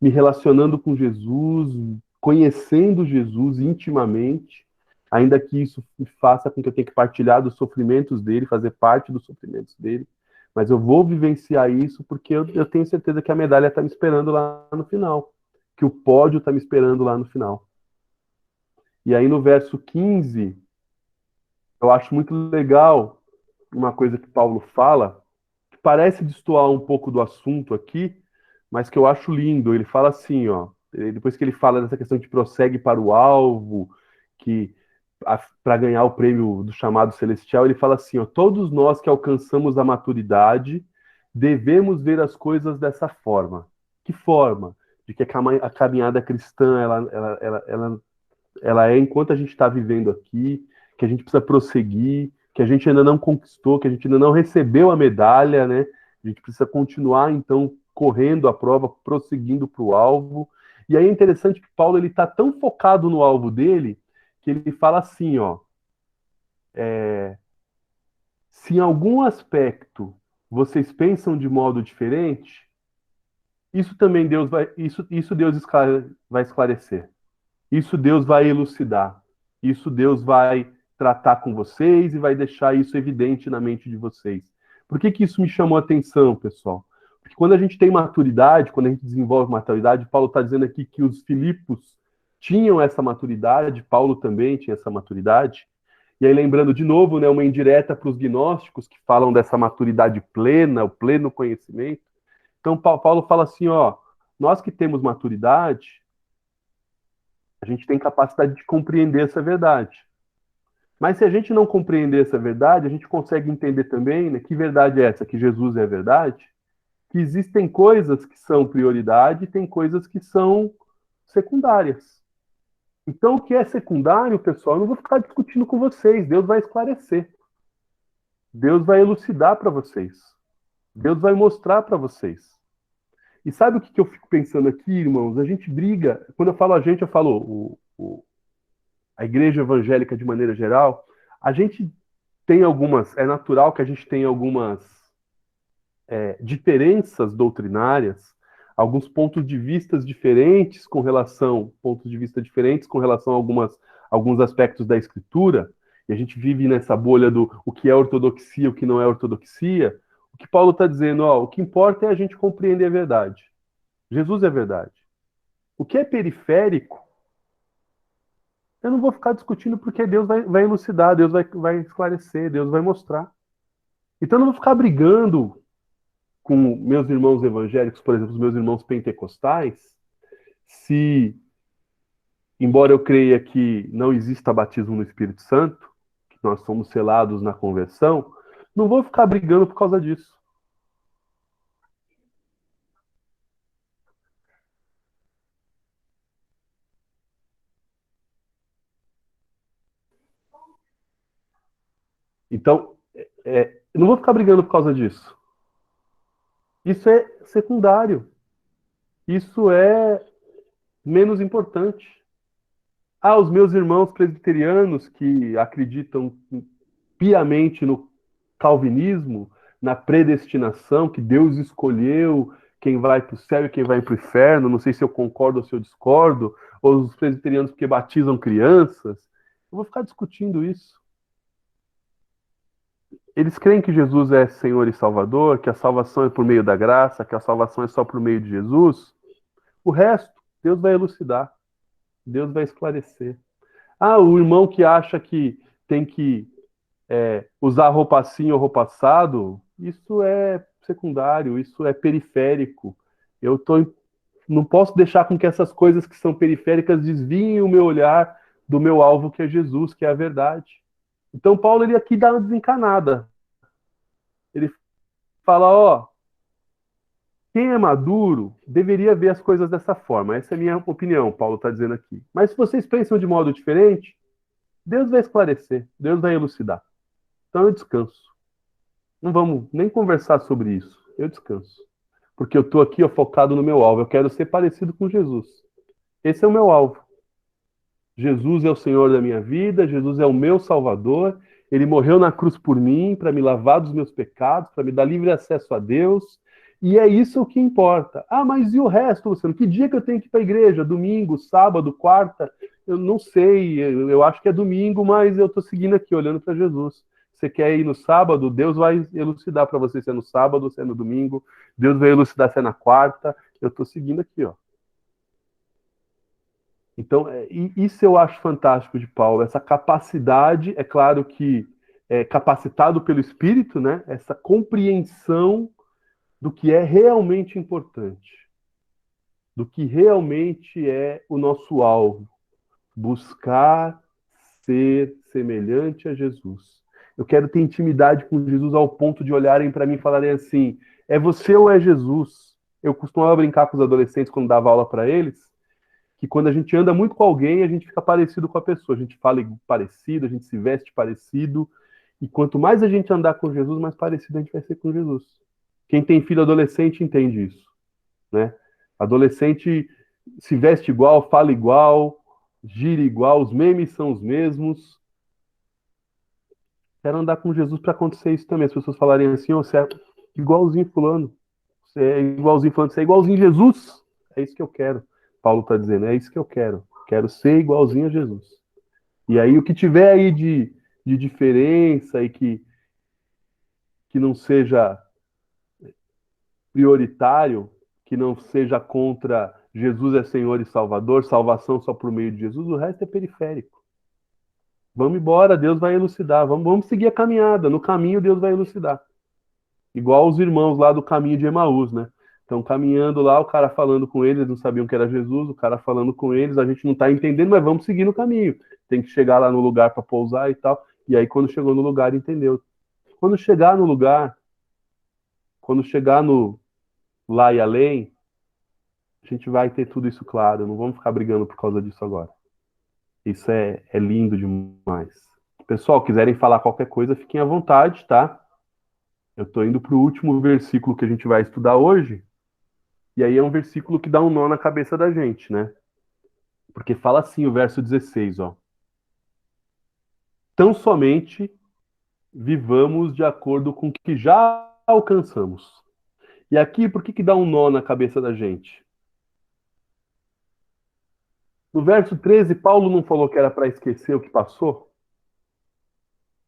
me relacionando com Jesus, conhecendo Jesus intimamente, ainda que isso faça com que eu tenha que partilhar dos sofrimentos dele, fazer parte dos sofrimentos dele, mas eu vou vivenciar isso porque eu tenho certeza que a medalha está me esperando lá no final, que o pódio está me esperando lá no final. E aí no verso 15, eu acho muito legal uma coisa que Paulo fala, que parece destoar um pouco do assunto aqui, mas que eu acho lindo. Ele fala assim, ó, depois que ele fala dessa questão de prossegue para o alvo, que para ganhar o prêmio do chamado celestial, ele fala assim, ó, todos nós que alcançamos a maturidade devemos ver as coisas dessa forma. Que forma? De que a caminhada cristã, ela é enquanto a gente está vivendo aqui, que a gente precisa prosseguir, que a gente ainda não conquistou, que a gente ainda não recebeu a medalha, né? A gente precisa continuar, então, correndo a prova, prosseguindo para o alvo. E aí é interessante que Paulo ele está tão focado no alvo dele que ele fala assim, ó, se em algum aspecto vocês pensam de modo diferente, isso também Deus vai, isso Deus vai esclarecer. Isso Deus vai elucidar. Isso Deus vai tratar com vocês e vai deixar isso evidente na mente de vocês. Por que que isso me chamou a atenção, pessoal? Porque quando a gente tem maturidade, quando a gente desenvolve maturidade, Paulo está dizendo aqui que os Filipos tinham essa maturidade, Paulo também tinha essa maturidade. E aí, lembrando de novo, né, uma indireta para os gnósticos que falam dessa maturidade plena, o pleno conhecimento. Então, Paulo fala assim, ó, nós que temos maturidade, a gente tem capacidade de compreender essa verdade. Mas se a gente não compreender essa verdade, a gente consegue entender também, né, que verdade é essa, que Jesus é a verdade, que existem coisas que são prioridade e tem coisas que são secundárias. Então, o que é secundário, pessoal, eu não vou ficar discutindo com vocês, Deus vai esclarecer. Deus vai elucidar para vocês. Deus vai mostrar para vocês. E sabe o que eu fico pensando aqui, irmãos? A gente briga, quando eu falo a gente, eu falo a igreja evangélica de maneira geral, a gente tem algumas, é natural que a gente tenha algumas diferenças doutrinárias, alguns pontos de vista diferentes com relação a alguns aspectos da escritura, e a gente vive nessa bolha do o que é ortodoxia, o que não é ortodoxia. O que Paulo está dizendo, ó, o que importa é a gente compreender a verdade. Jesus é a verdade. O que é periférico, eu não vou ficar discutindo porque Deus vai elucidar, Deus vai esclarecer, Deus vai mostrar. Então eu não vou ficar brigando com meus irmãos evangélicos, por exemplo, os meus irmãos pentecostais, se, embora eu creia que não exista batismo no Espírito Santo, que nós somos selados na conversão, não vou ficar brigando por causa disso. Então, eu não vou ficar brigando por causa disso. Isso é secundário. Isso é menos importante. Ah, os meus irmãos presbiterianos que acreditam piamente no calvinismo, na predestinação, que Deus escolheu quem vai para o céu e quem vai para o inferno, não sei se eu concordo ou se eu discordo, ou os presbiterianos porque batizam crianças, eu vou ficar discutindo isso. Eles creem que Jesus é Senhor e Salvador, que a salvação é por meio da graça, que a salvação é só por meio de Jesus. O resto Deus vai elucidar, Deus vai esclarecer. Ah, o irmão que acha que tem que usar roupa assim ou roupa assado, isso é secundário, isso é periférico. Não posso deixar com que essas coisas que são periféricas desviem o meu olhar do meu alvo, que é Jesus, que é a verdade. Então, Paulo, ele aqui dá uma desencanada. Ele fala, ó, quem é maduro deveria ver as coisas dessa forma. Essa é a minha opinião, Paulo está dizendo aqui. Mas se vocês pensam de modo diferente, Deus vai esclarecer, Deus vai elucidar. Então eu descanso. Não vamos nem conversar sobre isso. Eu descanso. Porque eu estou aqui focado no meu alvo. Eu quero ser parecido com Jesus. Esse é o meu alvo. Jesus é o Senhor da minha vida, Jesus é o meu Salvador. Ele morreu na cruz por mim, para me lavar dos meus pecados, para me dar livre acesso a Deus. E é isso o que importa. Ah, mas e o resto, Luciano? Que dia que eu tenho que ir para a igreja? Domingo, sábado, quarta? Eu não sei. Eu acho que é domingo, mas eu estou seguindo aqui, olhando para Jesus. Você quer ir no sábado? Deus vai elucidar para você se é no sábado, se é no domingo. Deus vai elucidar se é na quarta. Eu estou seguindo aqui, ó. Então, isso eu acho fantástico de Paulo, essa capacidade, é claro que é capacitado pelo Espírito, né? Essa compreensão do que é realmente importante, do que realmente é o nosso alvo, buscar ser semelhante a Jesus. Eu quero ter intimidade com Jesus ao ponto de olharem para mim e falarem assim, é você ou é Jesus? Eu costumava brincar com os adolescentes quando dava aula para eles, que quando a gente anda muito com alguém, a gente fica parecido com a pessoa. A gente fala parecido, a gente se veste parecido. E quanto mais a gente andar com Jesus, mais parecido a gente vai ser com Jesus. Quem tem filho adolescente entende isso, né? Adolescente se veste igual, fala igual, gira igual, os memes são os mesmos. Quero andar com Jesus para acontecer isso também. As pessoas falarem assim, oh, você é igualzinho fulano. Você é igualzinho fulano, você é igualzinho Jesus. É isso que eu quero. Paulo está dizendo, é isso que eu quero. Quero ser igualzinho a Jesus. E aí o que tiver aí de diferença e que não seja prioritário, que não seja contra Jesus é Senhor e Salvador, salvação só por meio de Jesus, o resto é periférico. Vamos embora, Deus vai elucidar. Vamos seguir a caminhada. No caminho, Deus vai elucidar. Igual os irmãos lá do caminho de Emaús, né? Estão caminhando lá, o cara falando com eles, não sabiam que era Jesus, o cara falando com eles, a gente não está entendendo, mas vamos seguir no caminho. Tem que chegar lá no lugar para pousar e tal. E aí, quando chegou no lugar, entendeu. Quando chegar no lugar, quando chegar no lá e além, a gente vai ter tudo isso claro. Não vamos ficar brigando por causa disso agora. Isso é lindo demais. Pessoal, quiserem falar qualquer coisa, fiquem à vontade, tá? Eu estou indo para o último versículo que a gente vai estudar hoje. E aí é um versículo que dá um nó na cabeça da gente, né? Porque fala assim o verso 16, ó. Tão somente vivamos de acordo com o que já alcançamos. E aqui, por que dá um nó na cabeça da gente? No verso 13, Paulo não falou que era para esquecer o que passou?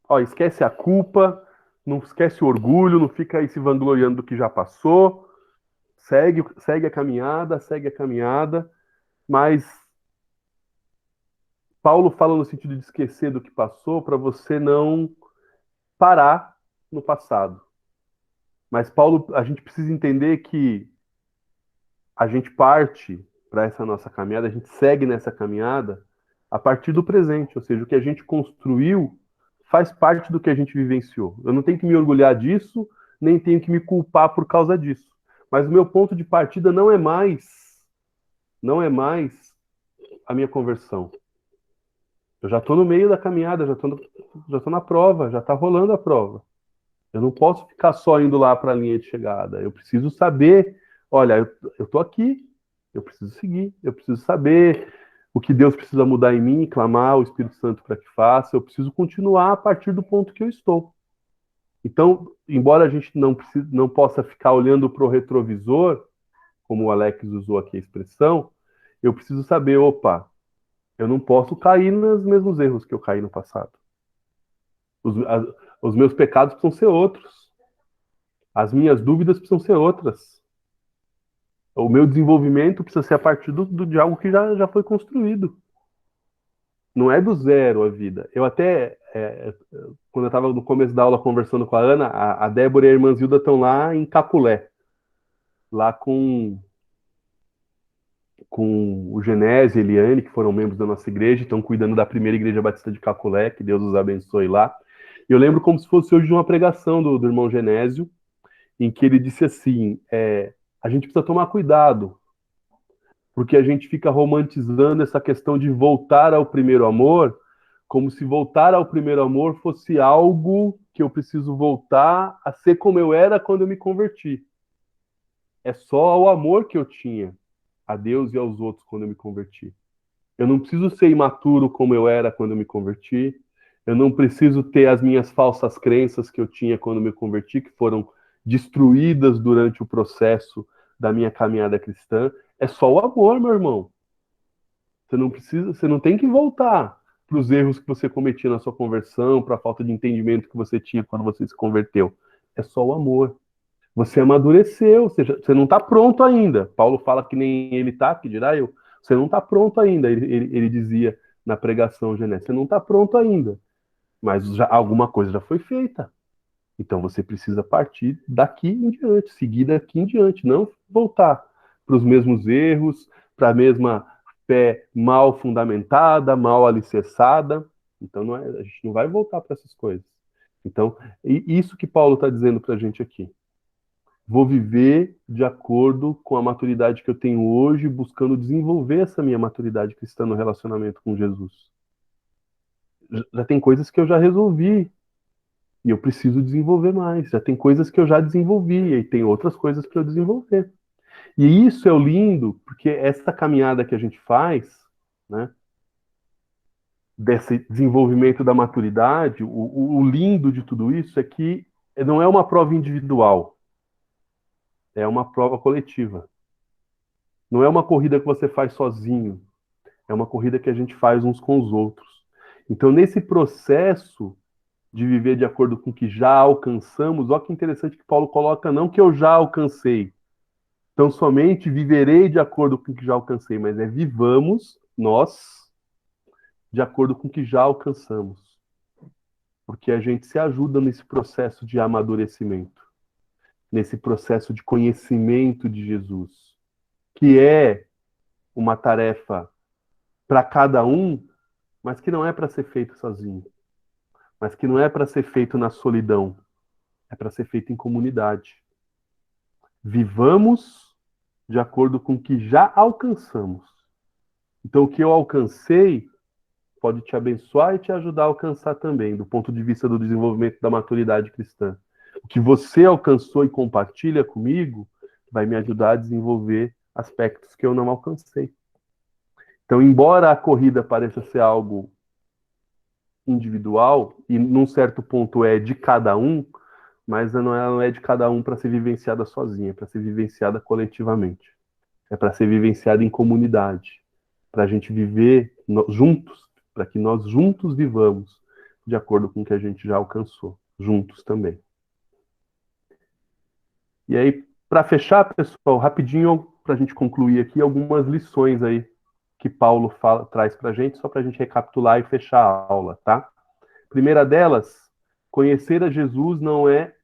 Ó, esquece a culpa, não esquece o orgulho, não fica aí se vangloriando do que já passou. Segue a caminhada, mas Paulo fala no sentido de esquecer do que passou para você não parar no passado. Mas Paulo, a gente precisa entender que a gente parte para essa nossa caminhada, a gente segue nessa caminhada a partir do presente, ou seja, o que a gente construiu faz parte do que a gente vivenciou. Eu não tenho que me orgulhar disso, nem tenho que me culpar por causa disso. Mas o meu ponto de partida não é mais a minha conversão. Eu já estou no meio da caminhada, já tô na prova, já está rolando a prova. Eu não posso ficar só indo lá para a linha de chegada. Eu preciso saber, olha, eu estou aqui, eu preciso seguir, eu preciso saber o que Deus precisa mudar em mim, clamar o Espírito Santo para que faça, eu preciso continuar a partir do ponto que eu estou. Então, embora a gente não possa ficar olhando para o retrovisor, como o Alex usou aqui a expressão, eu preciso saber, opa, eu não posso cair nos mesmos erros que eu caí no passado. Os meus pecados precisam ser outros. As minhas dúvidas precisam ser outras. O meu desenvolvimento precisa ser a partir de algo que já foi construído. Não é do zero a vida. Eu até, quando eu estava no começo da aula conversando com a Ana, a Débora e a irmã Zilda estão lá em Caculé, lá com o Genésio e a Eliane, que foram membros da nossa igreja, estão cuidando da primeira igreja batista de Caculé, que Deus os abençoe lá. E eu lembro como se fosse hoje de uma pregação do irmão Genésio, em que ele disse assim, a gente precisa tomar cuidado, porque a gente fica romantizando essa questão de voltar ao primeiro amor, como se voltar ao primeiro amor fosse algo que eu preciso voltar a ser como eu era quando eu me converti. É só o amor que eu tinha a Deus e aos outros quando eu me converti. Eu não preciso ser imaturo como eu era quando eu me converti. Eu não preciso ter as minhas falsas crenças que eu tinha quando eu me converti, que foram destruídas durante o processo da minha caminhada cristã. É só o amor, meu irmão. Você não tem que voltar para os erros que você cometia na sua conversão, para a falta de entendimento que você tinha quando você se converteu. É só o amor. Você amadureceu, ou seja, você não está pronto ainda. Paulo fala que nem ele está, que dirá eu. Você não está pronto ainda, ele dizia na pregação genérica. Você não está pronto ainda, mas alguma coisa já foi feita. Então você precisa partir daqui em diante, seguir daqui em diante, não voltar para os mesmos erros, para a mesma fé mal fundamentada, mal alicerçada. Então a gente não vai voltar para essas coisas. Então, isso que Paulo está dizendo para a gente aqui. Vou viver de acordo com a maturidade que eu tenho hoje, buscando desenvolver essa minha maturidade cristã no relacionamento com Jesus. Já tem coisas que eu já resolvi, e eu preciso desenvolver mais. Já tem coisas que eu já desenvolvi, e tem outras coisas para eu desenvolver. E isso é o lindo, porque essa caminhada que a gente faz, né, desse desenvolvimento da maturidade, o lindo de tudo isso é que não é uma prova individual, é uma prova coletiva. Não é uma corrida que você faz sozinho, é uma corrida que a gente faz uns com os outros. Então, nesse processo de viver de acordo com o que já alcançamos, olha que interessante que Paulo coloca, não que eu já alcancei, então somente viverei de acordo com o que já alcancei, mas vivamos nós de acordo com o que já alcançamos. Porque a gente se ajuda nesse processo de amadurecimento, nesse processo de conhecimento de Jesus, que é uma tarefa para cada um, mas que não é para ser feito sozinho, mas que não é para ser feito na solidão, é para ser feito em comunidade. Vivamos de acordo com o que já alcançamos. Então, o que eu alcancei pode te abençoar e te ajudar a alcançar também, do ponto de vista do desenvolvimento da maturidade cristã. O que você alcançou e compartilha comigo vai me ajudar a desenvolver aspectos que eu não alcancei. Então, embora a corrida pareça ser algo individual, e num certo ponto é de cada um, mas ela não é de cada um para ser vivenciada sozinha, é para ser vivenciada coletivamente. É para ser vivenciada em comunidade, para a gente viver juntos, para que nós juntos vivamos de acordo com o que a gente já alcançou, juntos também. E aí, para fechar, pessoal, rapidinho, para a gente concluir aqui, algumas lições aí que Paulo traz para a gente, só para a gente recapitular e fechar a aula, tá? Primeira delas, conhecer a Jesus não é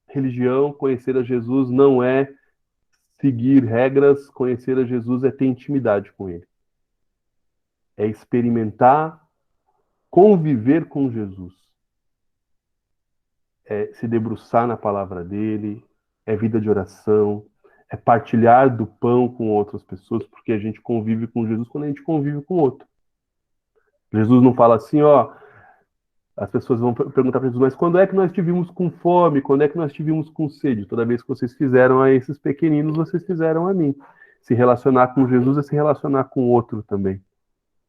religião, conhecer a Jesus não é seguir regras, conhecer a Jesus é ter intimidade com ele. É experimentar, conviver com Jesus. É se debruçar na palavra dele, é vida de oração, é partilhar do pão com outras pessoas, porque a gente convive com Jesus quando a gente convive com outro. Jesus não fala assim, ó, as pessoas vão perguntar para Jesus, mas quando é que nós tivemos com fome? Quando é que nós tivemos com sede? Toda vez que vocês fizeram a esses pequeninos, vocês fizeram a mim. Se relacionar com Jesus é se relacionar com o outro também.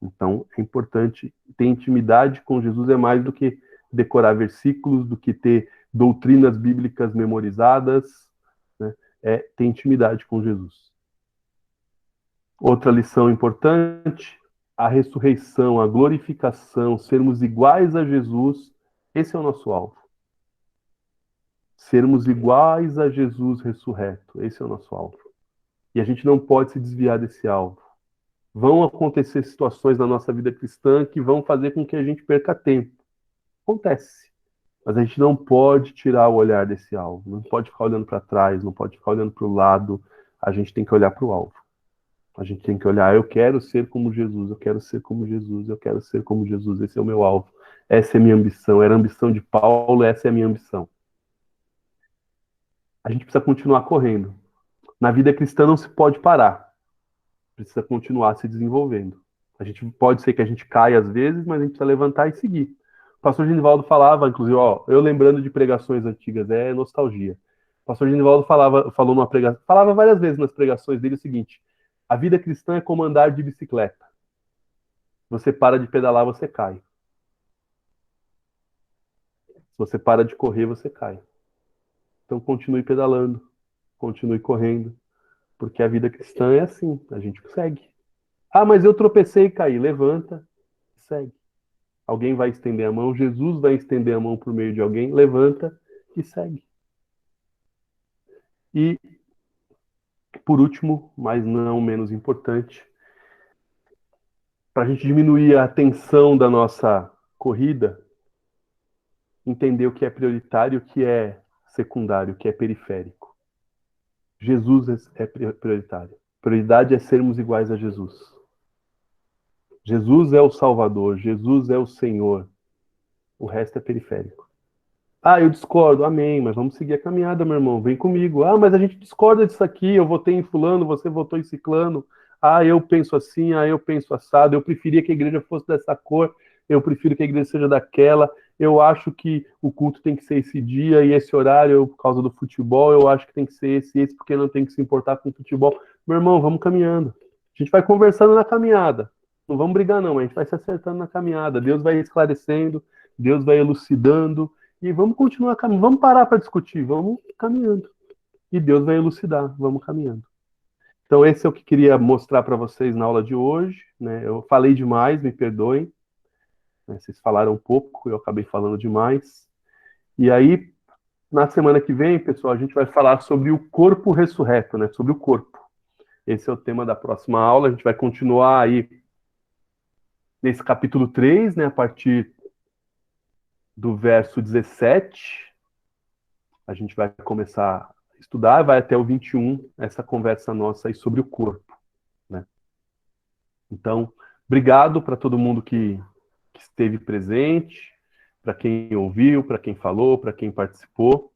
Então, é importante ter intimidade com Jesus, é mais do que decorar versículos, do que ter doutrinas bíblicas memorizadas, né? É ter intimidade com Jesus. Outra lição importante, a ressurreição, a glorificação, sermos iguais a Jesus, esse é o nosso alvo. Sermos iguais a Jesus ressurreto, esse é o nosso alvo. E a gente não pode se desviar desse alvo. Vão acontecer situações na nossa vida cristã que vão fazer com que a gente perca tempo. Acontece. Mas a gente não pode tirar o olhar desse alvo. Não pode ficar olhando para trás, não pode ficar olhando para o lado. A gente tem que olhar para o alvo. A gente tem que olhar, eu quero ser como Jesus, eu quero ser como Jesus, eu quero ser como Jesus. Esse é o meu alvo. Essa é a minha ambição. Era a ambição de Paulo, essa é a minha ambição. A gente precisa continuar correndo. Na vida cristã não se pode parar. Precisa continuar se desenvolvendo. A gente pode ser que a gente caia às vezes, mas a gente precisa levantar e seguir. O pastor Genivaldo falava, inclusive, ó, eu lembrando de pregações antigas, é nostalgia. O pastor Genivaldo falou numa pregação, falava várias vezes nas pregações dele o seguinte: a vida cristã é como andar de bicicleta. Você para de pedalar, você cai. Se você para de correr, você cai. Então continue pedalando, continue correndo, porque a vida cristã é assim, a gente segue. Ah, mas eu tropecei e caí. Levanta, segue. Alguém vai estender a mão, Jesus vai estender a mão por meio de alguém, levanta e segue. E, por último, mas não menos importante, para a gente diminuir a tensão da nossa corrida, entender o que é prioritário, o que é secundário, o que é periférico. Jesus é prioritário. Prioridade é sermos iguais a Jesus. Jesus é o Salvador, Jesus é o Senhor. O resto é periférico. Ah, eu discordo, amém, mas vamos seguir a caminhada, meu irmão, vem comigo. Ah, mas a gente discorda disso aqui, eu votei em fulano, você votou em ciclano. Ah, eu penso assim, ah, eu penso assado, eu preferia que a igreja fosse dessa cor, eu prefiro que a igreja seja daquela, eu acho que o culto tem que ser esse dia e esse horário por causa do futebol, eu acho que tem que ser esse porque não tem que se importar com o futebol. Meu irmão, vamos caminhando. A gente vai conversando na caminhada. Não vamos brigar não, a gente vai se acertando na caminhada. Deus vai esclarecendo, Deus vai elucidando, e vamos continuar caminhando, vamos parar para discutir, vamos caminhando. E Deus vai elucidar, vamos caminhando. Então, esse é o que queria mostrar para vocês na aula de hoje. Né? Eu falei demais, me perdoem. Né? Vocês falaram um pouco, eu acabei falando demais. E aí, na semana que vem, pessoal, a gente vai falar sobre o corpo ressurreto, né? Sobre o corpo. Esse é o tema da próxima aula. A gente vai continuar aí nesse capítulo 3, né? A partir do verso 17. A gente vai começar a estudar, vai até o 21, essa conversa nossa aí sobre o corpo. Né? Então, obrigado para todo mundo que esteve presente, para quem ouviu, para quem falou, para quem participou.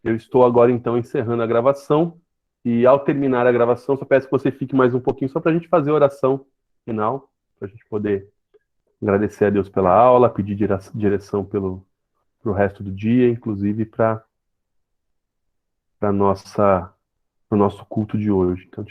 Eu estou agora, então, encerrando a gravação, e ao terminar a gravação, só peço que você fique mais um pouquinho, só para a gente fazer a oração final, para a gente poder agradecer a Deus pela aula, pedir direção pro resto do dia, inclusive para o nosso culto de hoje. Então,